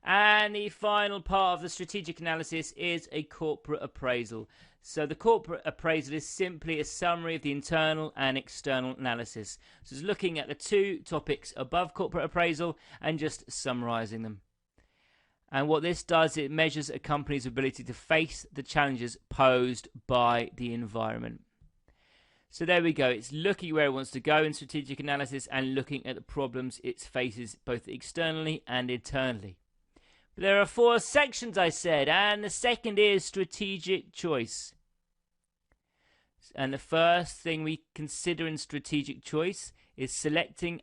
A: And the final part of the strategic analysis is a corporate appraisal. So the corporate appraisal is simply a summary of the internal and external analysis. So it's looking at the 2 topics above corporate appraisal and just summarizing them. And what this does, it measures a company's ability to face the challenges posed by the environment. So there we go. It's looking where it wants to go in strategic analysis and looking at the problems it faces both externally and internally. But there are 4 sections, I said, and the second is strategic choice. And the first thing we consider in strategic choice is selecting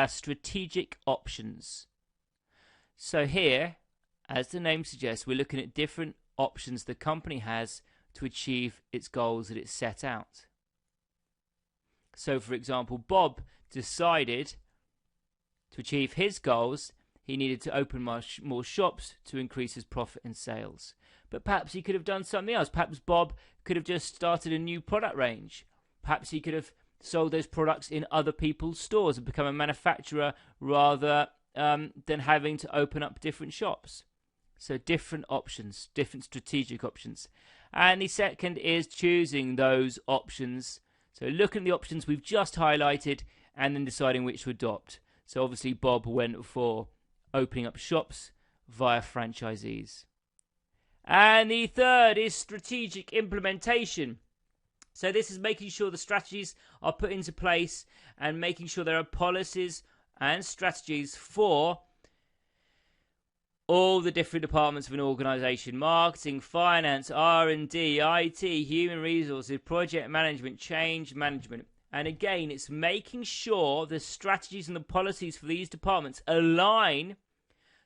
A: strategic options. So here, as the name suggests, we're looking at different options the company has to achieve its goals that it set out. So, for example, Bob decided to achieve his goals, he needed to open more shops to increase his profit and sales. But perhaps he could have done something else. Perhaps Bob could have just started a new product range. Perhaps he could have sold those products in other people's stores and become a manufacturer rather than having to open up different shops. So different options, different strategic options. And the second is choosing those options. So looking at the options we've just highlighted and then deciding which to adopt. So obviously Bob went for opening up shops via franchisees. And the third is strategic implementation. So this is making sure the strategies are put into place and making sure there are policies and strategies for all the different departments of an organization: marketing, finance, R&D, IT, human resources, project management, change management. And again, it's making sure the strategies and the policies for these departments align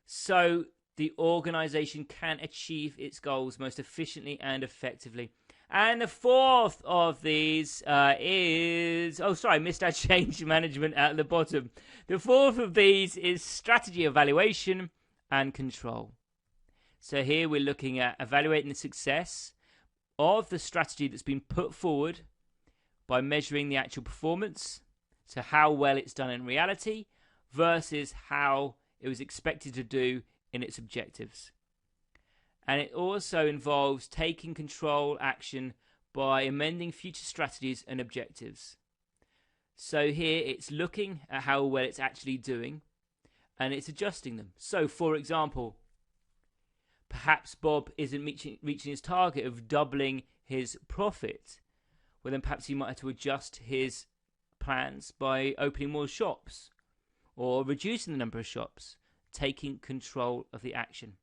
A: so the organization can achieve its goals most efficiently and effectively. And the fourth of these is... Oh, sorry, I missed our change management at the bottom. The fourth of these is strategy evaluation and control. So here we're looking at evaluating the success of the strategy that's been put forward by measuring the actual performance, so how well it's done in reality versus how it was expected to do in its objectives. And it also involves taking control action by amending future strategies and objectives. So here it's looking at how well it's actually doing and it's adjusting them. So for example, perhaps Bob isn't reaching his target of doubling his profit. Well, then perhaps he might have to adjust his plans by opening more shops or reducing the number of shops, taking control of the action.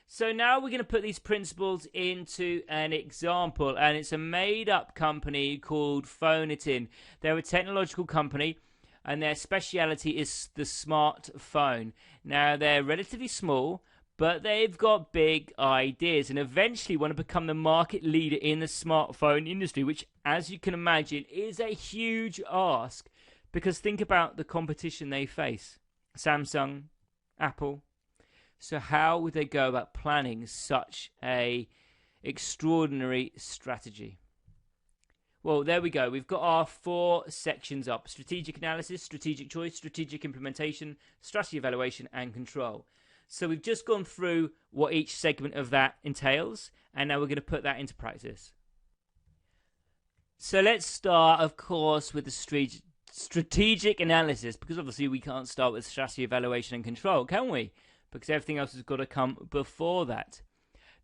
A: So now we're going to put these principles into an example, and it's a made-up company called Formulating. They're a technological company, and their speciality is the smartphone. Now, they're relatively small, but they've got big ideas and eventually want to become the market leader in the smartphone industry, which, as you can imagine, is a huge ask. Because think about the competition they face. Samsung, Apple. So how would they go about planning such a extraordinary strategy? Well, there we go. We've got our 4 sections up. Strategic analysis, strategic choice, strategic implementation, strategy evaluation, and control. So we've just gone through what each segment of that entails, and now we're going to put that into practice. So let's start, of course, with the strategic analysis, because obviously we can't start with strategy evaluation and control, can we? Because everything else has got to come before that.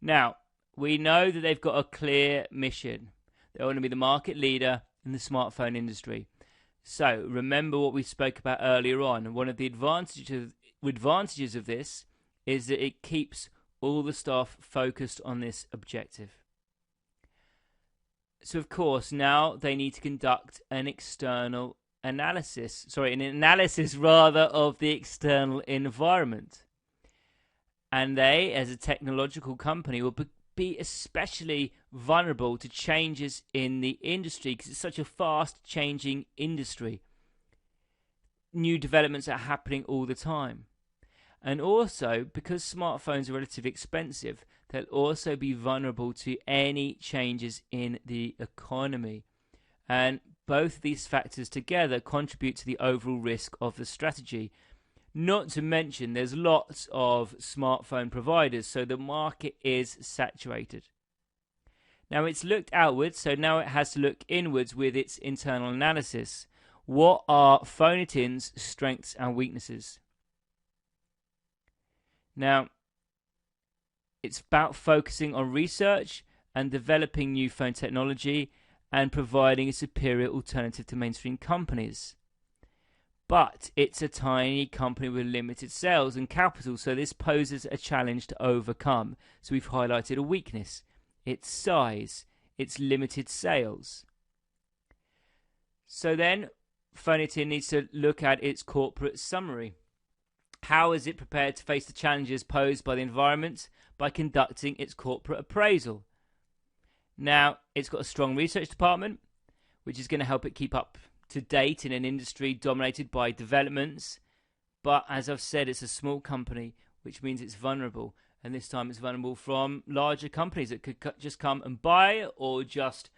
A: Now, we know that they've got a clear mission. They want to be the market leader in the smartphone industry. So, remember what we spoke about earlier on. One of the advantages of this is that it keeps all the staff focused on this objective. So, of course, now they need to conduct an analysis of the external environment. And they, as a technological company, will be especially vulnerable to changes in the industry because it's such a fast-changing industry. New developments are happening all the time. And also, because smartphones are relatively expensive, they'll also be vulnerable to any changes in the economy. And both of these factors together contribute to the overall risk of the strategy. Not to mention, there's lots of smartphone providers, so the market is saturated. Now, it's looked outwards, so now it has to look inwards with its internal analysis. What are Formulating's strengths and weaknesses? Now, it's about focusing on research and developing new phone technology and providing a superior alternative to mainstream companies. But it's a tiny company with limited sales and capital, so this poses a challenge to overcome. So we've highlighted a weakness: its size, its limited sales. So then, Formulating needs to look at its corporate summary. How is it prepared to face the challenges posed by the environment by conducting its corporate appraisal? Now, it's got a strong research department, which is going to help it keep up to date in an industry dominated by developments, but as I've said, it's a small company, which means it's vulnerable, and this time it's vulnerable from larger companies that could just come and buy it, or just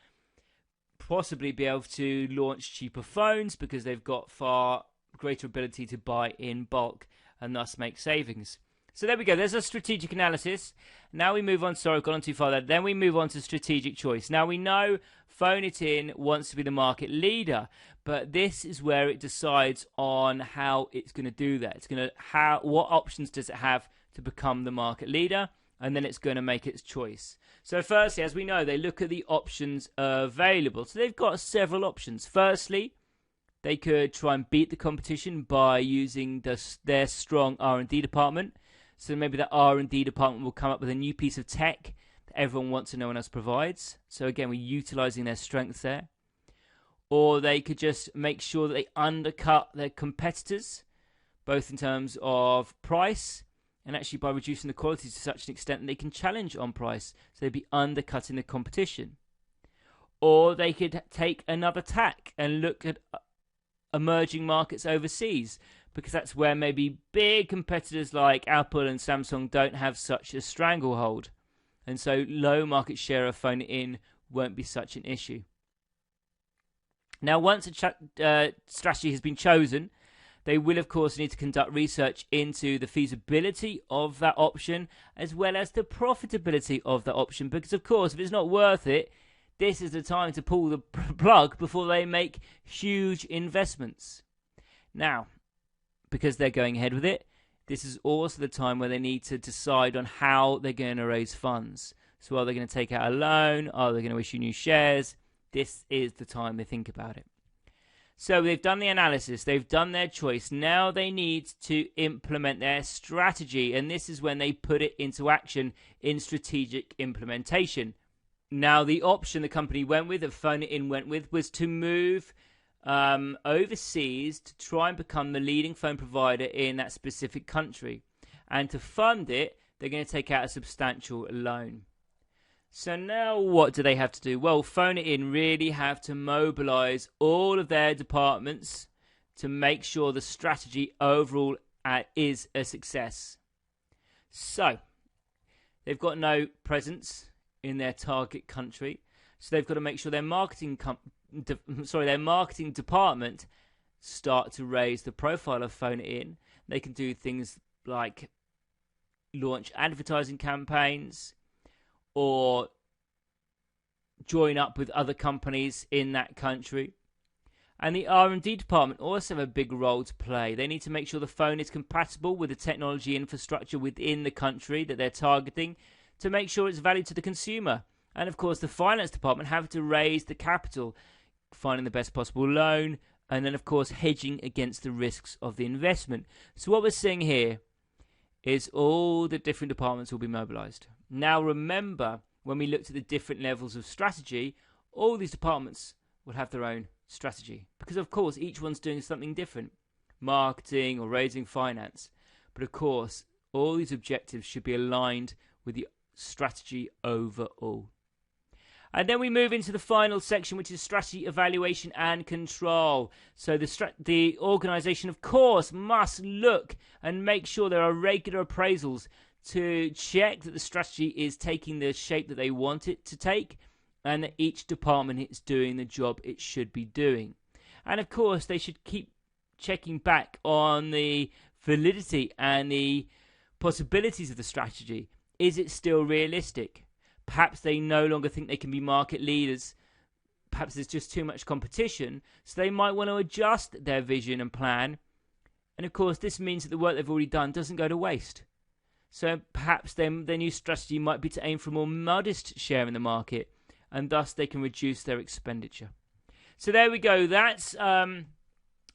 A: possibly be able to launch cheaper phones because they've got far greater ability to buy in bulk and thus make savings. So there we go, there's a strategic analysis. Now we move on, sorry, I've gone on too far there. Then we move on to strategic choice. Now we know Formulating wants to be the market leader, but this is where it decides on how it's going to do that. It's going to what options does it have to become the market leader, and then it's going to make its choice. So firstly, as we know, they look at the options available. So they've got several options. Firstly, they could try and beat the competition by using their strong R&D department. So maybe the R&D department will come up with a new piece of tech that everyone wants and no one else provides. So again, we're utilizing their strengths there. Or they could just make sure that they undercut their competitors, both in terms of price and actually by reducing the quality to such an extent that they can challenge on price. So they'd be undercutting the competition. Or they could take another tack and look at emerging markets overseas, because that's where maybe big competitors like Apple and Samsung don't have such a stranglehold. And so low market share of phone-in won't be such an issue. Now, once a strategy has been chosen, they will, of course, need to conduct research into the feasibility of that option as well as the profitability of that option. Because, of course, if it's not worth it, this is the time to pull the plug before they make huge investments. Now, because they're going ahead with it, this is also the time where they need to decide on how they're going to raise funds. So are they going to take out a loan? Are they going to issue new shares? This is the time they think about it. So they've done the analysis, they've done their choice. Now they need to implement their strategy, and this is when they put it into action in strategic implementation. Now, the option the company went with, that Formulating went with, was to move overseas to try and become the leading phone provider in that specific country. And to fund it, they're going to take out a substantial loan. So now what do they have to do? Well, Formulating really have to mobilize all of their departments to make sure the strategy overall is a success. So they've got no presence in their target country, so they've got to make sure their marketing department start to raise the profile of Formulating. They can do things like launch advertising campaigns or join up with other companies in that country. And the R&D department also have a big role to play. They need to make sure the phone is compatible with the technology infrastructure within the country that they're targeting, to make sure it's valued to the consumer. And of course, the finance department have to raise the capital, finding the best possible loan, and then of course hedging against the risks of the investment. So what we're seeing here is all the different departments will be mobilized. Now remember, when we looked at the different levels of strategy, all these departments will have their own strategy, because of course each one's doing something different, marketing or raising finance. But of course, all these objectives should be aligned with the strategy overall. And then we move into the final section, which is strategy evaluation and control. So the organization, of course, must look and make sure there are regular appraisals to check that the strategy is taking the shape that they want it to take, and that each department is doing the job it should be doing. And of course, they should keep checking back on the validity and the possibilities of the strategy. Is it still realistic? Perhaps they no longer think they can be market leaders. Perhaps there's just too much competition, so they might want to adjust their vision and plan. And of course, this means that the work they've already done doesn't go to waste. So perhaps their new strategy might be to aim for a more modest share in the market, and thus they can reduce their expenditure. So there we go. That's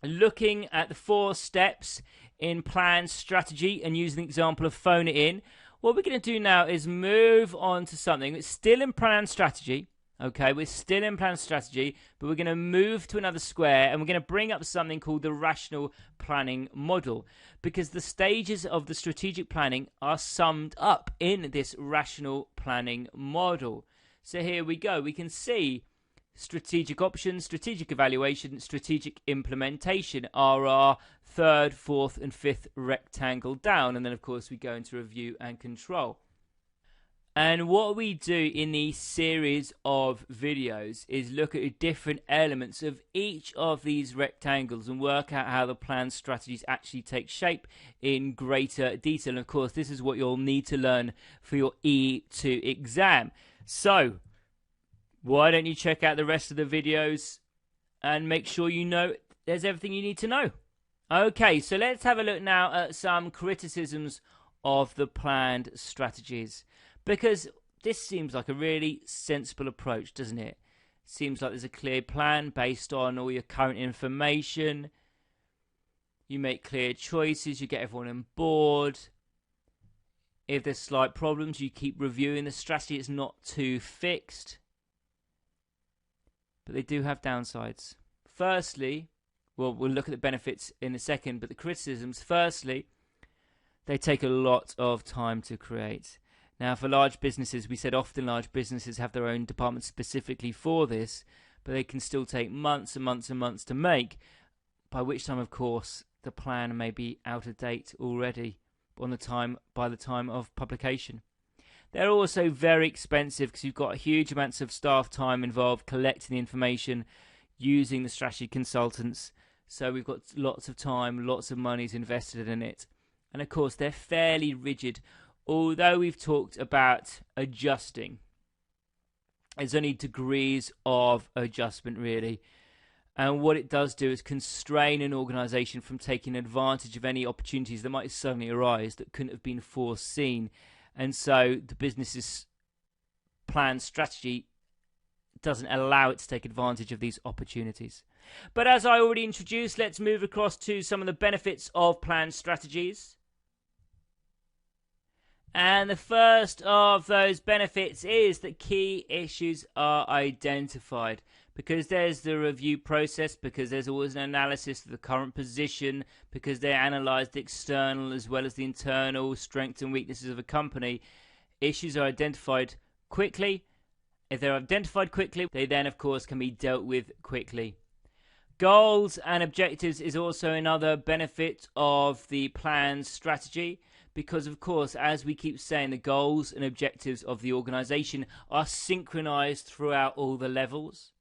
A: looking at the 4 steps in plan strategy and using the example of Formulating. What we're going to do now is move on to something that's still in plan strategy. Okay, we're still in plan strategy, but we're going to move to another square, and we're going to bring up something called the rational planning model, because the stages of the strategic planning are summed up in this rational planning model. So here we go. We can see strategic options, strategic evaluation, strategic implementation are our 3rd, 4th, and 5th rectangle down. And then, of course, we go into review and control. And what we do in these series of videos is look at different elements of each of these rectangles and work out how the plan strategies actually take shape in greater detail. And of course, this is what you'll need to learn for your E2 exam. So why don't you check out the rest of the videos and make sure you know there's everything you need to know. Okay, so let's have a look now at some criticisms of the planned strategies, because this seems like a really sensible approach, doesn't it? Seems like there's a clear plan based on all your current information. You make clear choices, you get everyone on board. If there's slight problems, you keep reviewing the strategy. It's not too fixed. But they do have downsides. Firstly, well, we'll look at the benefits in a second, but the criticisms, firstly, they take a lot of time to create. Now, for large businesses, we said often large businesses have their own department specifically for this, but they can still take months and months and months to make, by which time, of course, the plan may be out of date already by the time of publication. They're also very expensive because you've got huge amounts of staff time involved collecting the information, using the strategy consultants. So we've got lots of time, lots of money's invested in it. And of course, they're fairly rigid. Although we've talked about adjusting, there's only degrees of adjustment really. And what it does do is constrain an organisation from taking advantage of any opportunities that might suddenly arise that couldn't have been foreseen. And so the business's plan strategy doesn't allow it to take advantage of these opportunities. But as I already introduced, let's move across to some of the benefits of planned strategies. And the first of those benefits is that key issues are identified, because there's the review process, because there's always an analysis of the current position, because they analyze the external as well as the internal strengths and weaknesses of a company. Issues are identified quickly. If they're identified quickly, they then, of course, can be dealt with quickly. Goals and objectives is also another benefit of the planned strategy, because, of course, as we keep saying, the goals and objectives of the organization are synchronized throughout all the levels.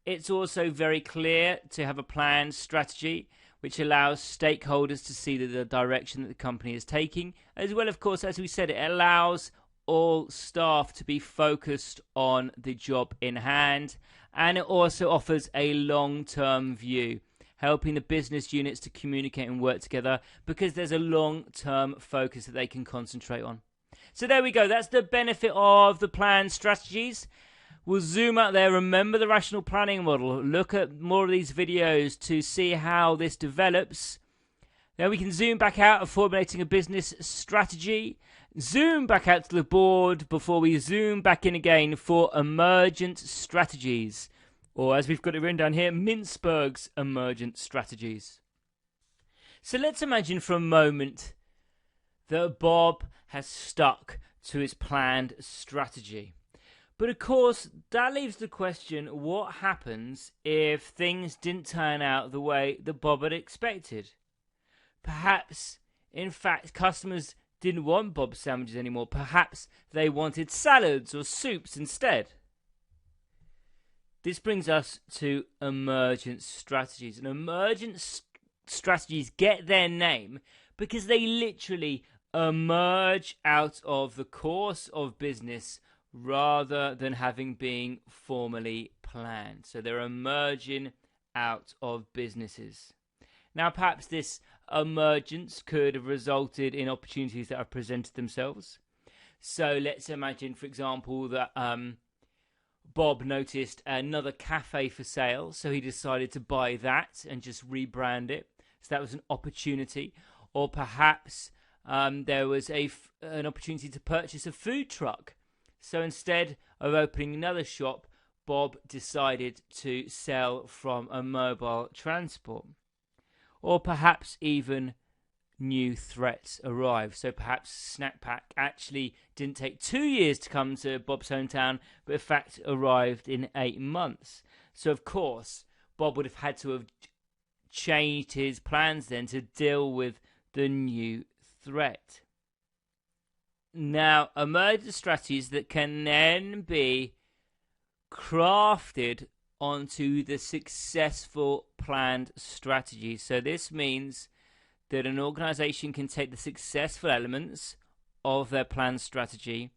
A: It's also very clear to have a planned strategy which allows stakeholders to see the direction that the company is taking, as well, of course, as we said, it allows all staff to be focused on the job in hand, and it also offers a long-term view, helping the business units to communicate and work together, because there's a long-term focus that they can concentrate on. So there we go. That's the benefit of the planned strategies. We'll zoom out there. Remember the rational planning model. Look at more of these videos to see how this develops. Then we can zoom back out of formulating a business strategy. Zoom back out to the board before we zoom back in again for emergent strategies. Or, as we've got it written down here, Mintzberg's emergent strategies. So let's imagine for a moment that Bob has stuck to his planned strategy. But of course, that leaves the question, what happens if things didn't turn out the way that Bob had expected? Perhaps, in fact, customers didn't want Bob's sandwiches anymore. Perhaps they wanted salads or soups instead. This brings us to emergent strategies. And emergent strategies get their name because they literally emerge out of the course of business rather than having been formally planned. So they're emerging out of businesses. Now, perhaps this emergence could have resulted in opportunities that have presented themselves. So let's imagine, for example, that Bob noticed another cafe for sale, so he decided to buy that and just rebrand it. So that was an opportunity. Or perhaps there was an opportunity to purchase a food truck. So instead of opening another shop, Bob decided to sell from a mobile transport. Or perhaps even new threats arrive. So perhaps Snack Pack actually didn't take 2 years to come to Bob's hometown, but in fact arrived in 8 months. So of course, Bob would have had to have changed his plans then to deal with the new threat. Now, emergent strategies that can then be crafted onto the successful planned strategy. So this means that an organization can take the successful elements of their planned strategy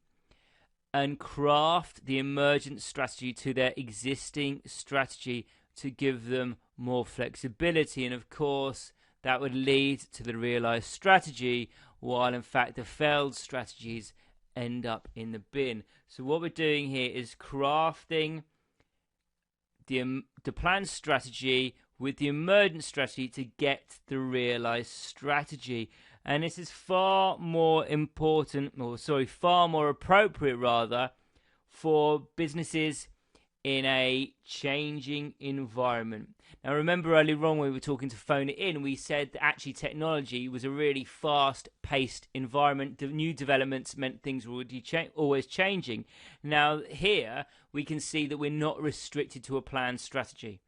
A: and craft the emergent strategy to their existing strategy to give them more flexibility. And of course, that would lead to the realized strategy, while in fact the failed strategies end up in the bin. So what we're doing here is crafting the planned strategy with the emergent strategy to get the realized strategy. And this is far more appropriate rather, for businesses in a changing environment. Now remember earlier on when we were talking to Phone It In, we said that actually technology was a really fast-paced environment. The new developments meant things were always changing. Now here we can see that we're not restricted to a planned strategy.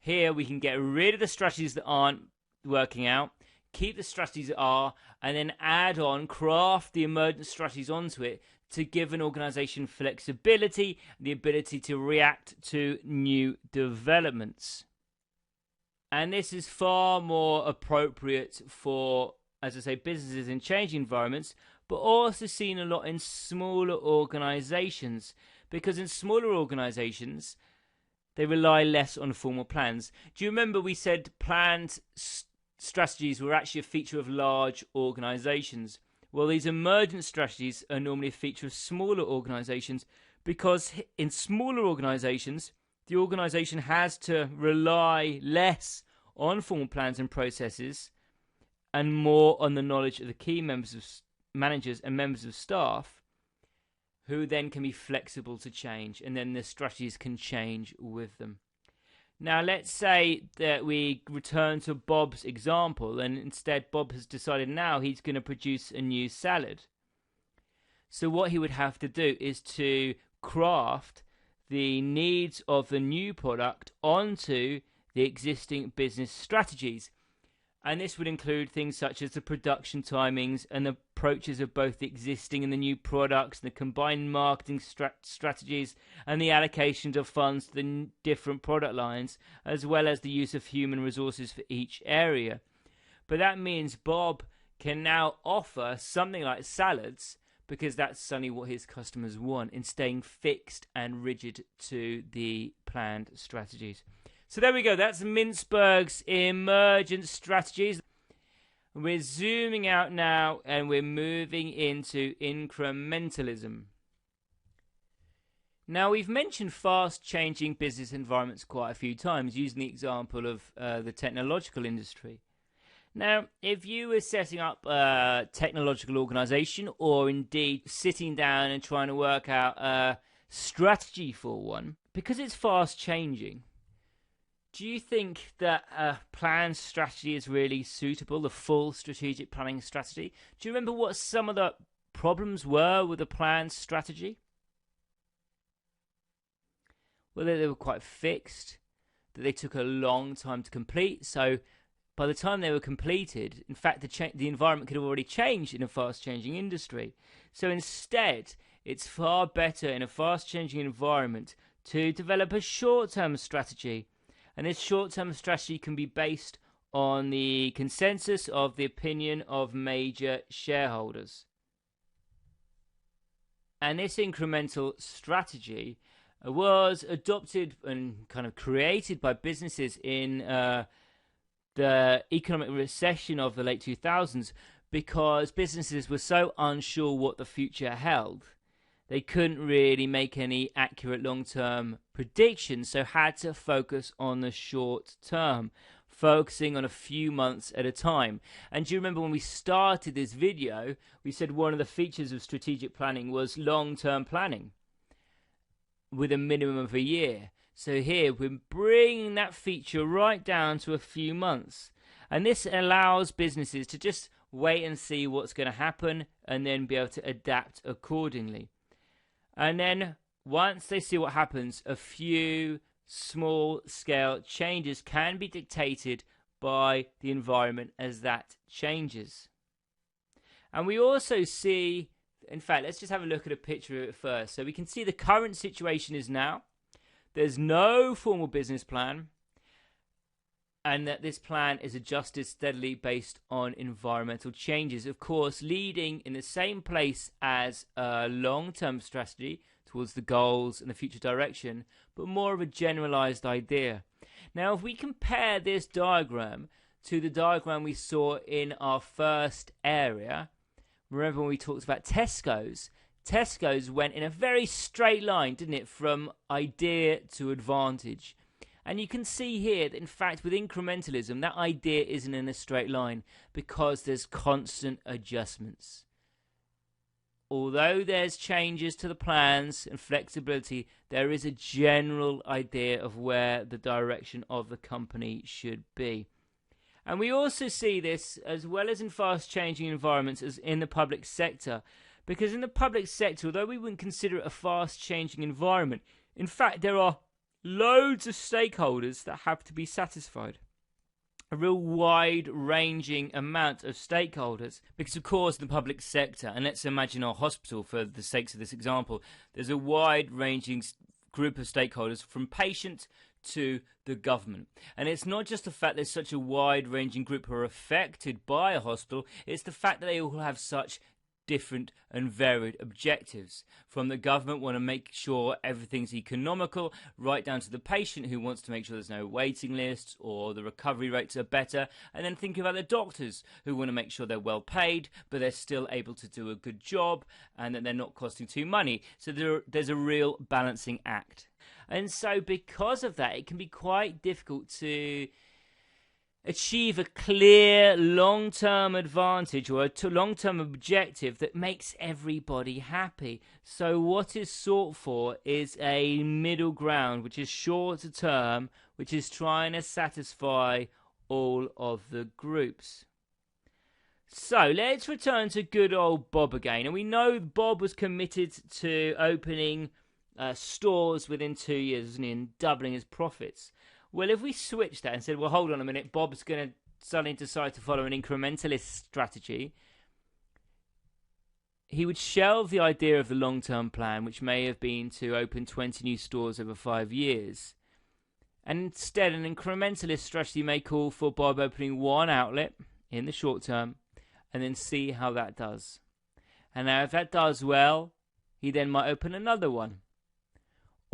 A: Here we can get rid of the strategies that aren't working out, keep the strategies that are, and then add on, craft the emergent strategies onto it to give an organization flexibility, the ability to react to new developments. And this is far more appropriate for, as I say, businesses in changing environments, but also seen a lot in smaller organizations, because in smaller organizations, they rely less on formal plans. Do you remember we said planned strategies were actually a feature of large organizations? Well, these emergent strategies are normally a feature of smaller organizations, because in smaller organizations, the organisation has to rely less on formal plans and processes and more on the knowledge of the key managers and members of staff, who then can be flexible to change, and then the strategies can change with them. Now, let's say that we return to Bob's example, and instead Bob has decided now he's going to produce a new salad. So what he would have to do is to craft the needs of the new product onto the existing business strategies. And this would include things such as the production timings and the approaches of both the existing and the new products, the combined marketing strategies, and the allocations of funds to the different product lines, as well as the use of human resources for each area. But that means Bob can now offer something like salads, because that's suddenly what his customers want, in staying fixed and rigid to the planned strategies. So there we go, that's Mintzberg's emergent strategies. We're zooming out now and we're moving into incrementalism. Now, we've mentioned fast-changing business environments quite a few times, using the example of the technological industry. Now, if you were setting up a technological organization, or indeed sitting down and trying to work out a strategy for one, because it's fast-changing, do you think that a planned strategy is really suitable, the full strategic planning strategy? Do you remember what some of the problems were with a planned strategy? Well, they were quite fixed, that they took a long time to complete. So by the time they were completed, in fact, the environment could have already changed in a fast-changing industry. So instead, it's far better in a fast-changing environment to develop a short-term strategy. And this short-term strategy can be based on the consensus of the opinion of major shareholders. And this incremental strategy was adopted and kind of created by businesses in the economic recession of the late 2000s, because businesses were so unsure what the future held. They couldn't really make any accurate long-term predictions, so had to focus on the short term, focusing on a few months at a time. And do you remember when we started this video, we said one of the features of strategic planning was long-term planning with a minimum of a year. So here we're bringing that feature right down to a few months. And this allows businesses to just wait and see what's going to happen and then be able to adapt accordingly. And then once they see what happens, a few small-scale changes can be dictated by the environment as that changes. And we also see, in fact, let's just have a look at a picture of it first. So we can see the current situation is now. There's no formal business plan, and that this plan is adjusted steadily based on environmental changes, of course, leading in the same place as a long-term strategy towards the goals and the future direction, but more of a generalized idea. Now, if we compare this diagram to the diagram we saw in our first area, remember when we talked about Tesco's went in a very straight line, didn't it, from idea to advantage. And you can see here that, in fact, with incrementalism, that idea isn't in a straight line because there's constant adjustments. Although there's changes to the plans and flexibility, there is a general idea of where the direction of the company should be. And we also see this, as well as in fast-changing environments, as in the public sector. Because in the public sector, although we wouldn't consider it a fast-changing environment, in fact, there are loads of stakeholders that have to be satisfied. A real wide-ranging amount of stakeholders. Because, of course, the public sector, and let's imagine our hospital for the sakes of this example, there's a wide-ranging group of stakeholders from patient to the government. And it's not just the fact there's such a wide-ranging group who are affected by a hospital, it's the fact that they all have such different and varied objectives. From the government want to make sure everything's economical, right down to the patient who wants to make sure there's no waiting lists or the recovery rates are better, and then thinking about the doctors who want to make sure they're well paid but they're still able to do a good job and that they're not costing too money. So there's a real balancing act. And so because of that, it can be quite difficult to achieve a clear long-term advantage or a long-term objective that makes everybody happy. So what is sought for is a middle ground, which is shorter term, which is trying to satisfy all of the groups. So let's return to good old Bob again. And we know Bob was committed to opening stores within 2 years, wasn't he, and doubling his profits. Well, if we switch that and said, well, hold on a minute, Bob's going to suddenly decide to follow an incrementalist strategy, he would shelve the idea of the long-term plan, which may have been to open 20 new stores over 5 years. And instead, an incrementalist strategy may call for Bob opening one outlet in the short term and then see how that does. And now if that does well, he then might open another one.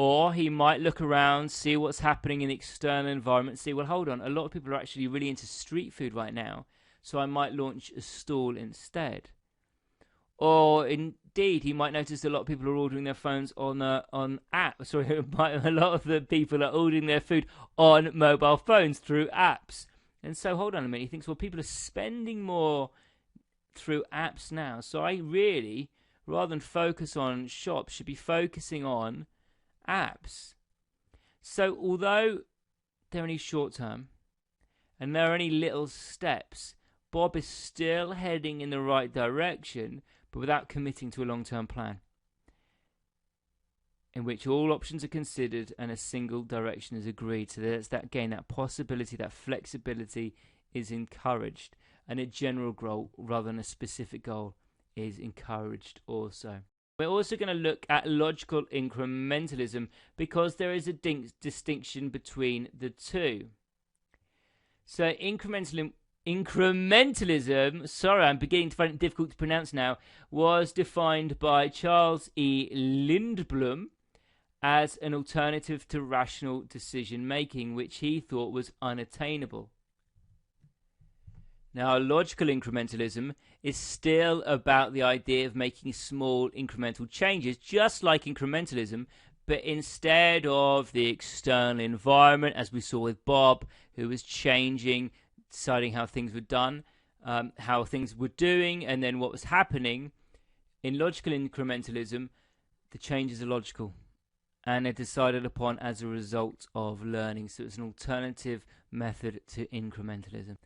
A: Or he might look around, see what's happening in the external environment, see, well, hold on, a lot of people are actually really into street food right now, so I might launch a stall instead. Or indeed, he might notice a lot of people are ordering their phones on app. Sorry, a lot of the people are ordering their food on mobile phones through apps. And so, hold on a minute, he thinks, well, people are spending more through apps now, so I really, rather than focus on shops, should be focusing on apps. So although they're only short term and they're only little steps, Bob is still heading in the right direction, but without committing to a long-term plan in which all options are considered and a single direction is agreed. So there's that, again, that possibility, that flexibility is encouraged, and a general goal rather than a specific goal is encouraged also. We're also going to look at logical incrementalism because there is a distinction between the two. So incrementalism, sorry, I'm beginning to find it difficult to pronounce now, was defined by Charles E. Lindblom as an alternative to rational decision making, which he thought was unattainable. Now, logical incrementalism is still about the idea of making small incremental changes, just like incrementalism, but instead of the external environment, as we saw with Bob, who was changing, deciding how things were done, how things were doing, and then what was happening, in logical incrementalism, the changes are logical, and they're decided upon as a result of learning. So it's an alternative method to incrementalism.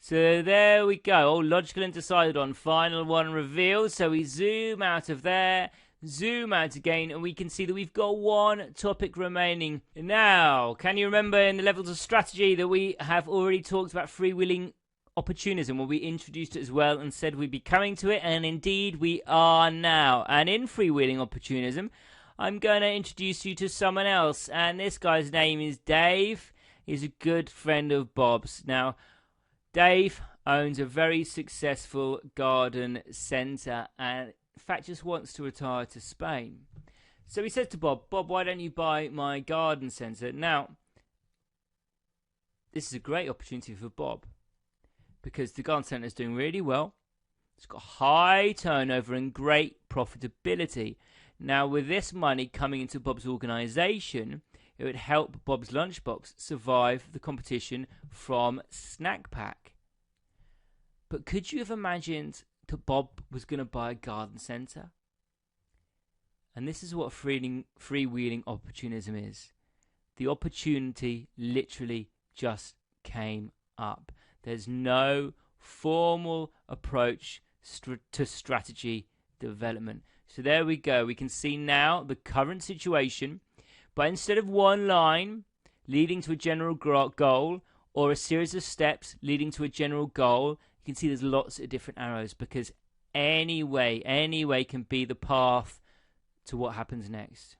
A: So there we go, all logical and decided on, final one revealed. So we zoom out of there, zoom out again, and we can see that we've got one topic remaining. Now, can you remember in the levels of strategy that we have already talked about freewheeling opportunism, where we introduced it as well and said we'd be coming to it, and indeed we are now. And in freewheeling opportunism, I'm going to introduce you to someone else, and this guy's name is Dave. He's a good friend of Bob's. Now, Dave owns a very successful garden centre and in fact just wants to retire to Spain. So he says to Bob, why don't you buy my garden centre? Now, this is a great opportunity for Bob because the garden centre is doing really well. It's got high turnover and great profitability. Now, with this money coming into Bob's organisation, it would help Bob's lunchbox survive the competition from Snack Pack. But could you have imagined that Bob was going to buy a garden centre? And this is what freewheeling opportunism is. The opportunity literally just came up. There's no formal approach to strategy development. So there we go. We can see now the current situation. But instead of one line leading to a general goal or a series of steps leading to a general goal, you can see there's lots of different arrows because any way can be the path to what happens next.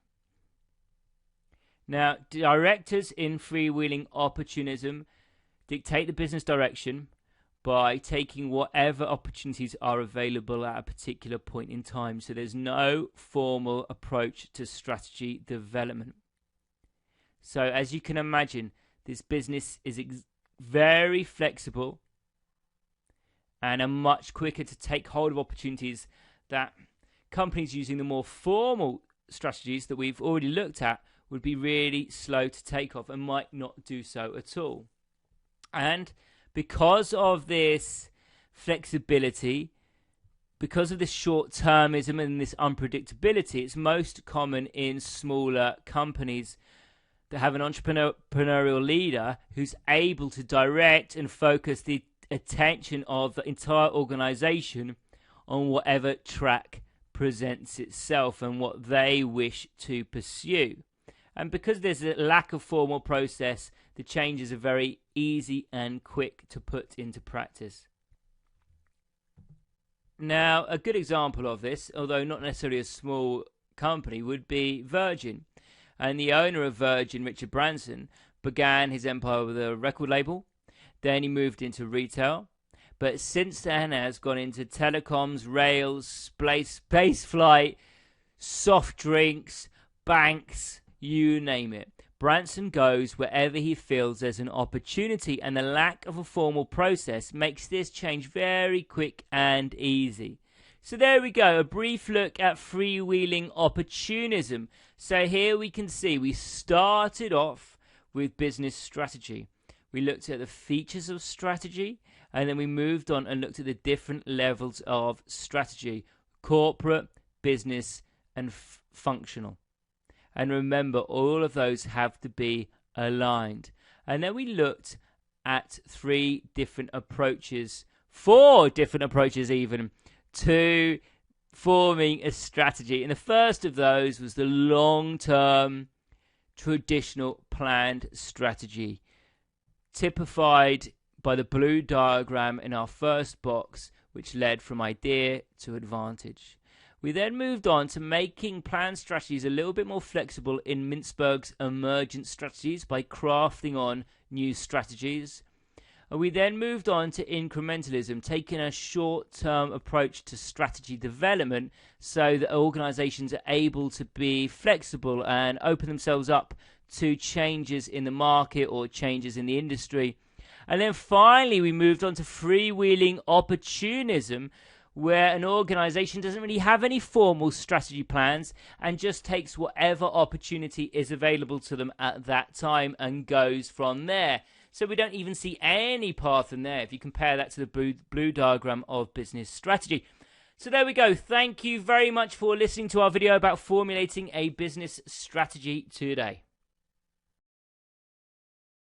A: Now, directors in freewheeling opportunism dictate the business direction by taking whatever opportunities are available at a particular point in time. So there's no formal approach to strategy development. So as you can imagine, this business is very flexible and are much quicker to take hold of opportunities that companies using the more formal strategies that we've already looked at would be really slow to take off and might not do so at all. And because of this flexibility, because of this short-termism and this unpredictability, it's most common in smaller companies that have an entrepreneurial leader who's able to direct and focus the attention of the entire organization on whatever track presents itself and what they wish to pursue. And because there's a lack of formal process, the changes are very easy and quick to put into practice. Now, a good example of this, although not necessarily a small company, would be Virgin. And the owner of Virgin, Richard Branson, began his empire with a record label. Then he moved into retail. But since then has gone into telecoms, rails, space flight, soft drinks, banks, you name it. Branson goes wherever he feels there's an opportunity, and the lack of a formal process makes this change very quick and easy. So there we go, a brief look at freewheeling opportunism. So here we can see we started off with business strategy. We looked at the features of strategy, and then we moved on and looked at the different levels of strategy: corporate, business, and functional. And remember, all of those have to be aligned. And then we looked at 4 different approaches even, to forming a strategy. And the first of those was the long-term, traditional, planned strategy, typified by the blue diagram in our first box, which led from idea to advantage. We then moved on to making planned strategies a little bit more flexible in Mintzberg's emergent strategies by crafting on new strategies. And we then moved on to incrementalism, taking a short-term approach to strategy development so that organizations are able to be flexible and open themselves up to changes in the market or changes in the industry. And then finally, we moved on to freewheeling opportunism, where an organization doesn't really have any formal strategy plans and just takes whatever opportunity is available to them at that time and goes from there. So we don't even see any path in there if you compare that to the blue diagram of business strategy. So there we go. Thank you very much for listening to our video about formulating a business strategy today.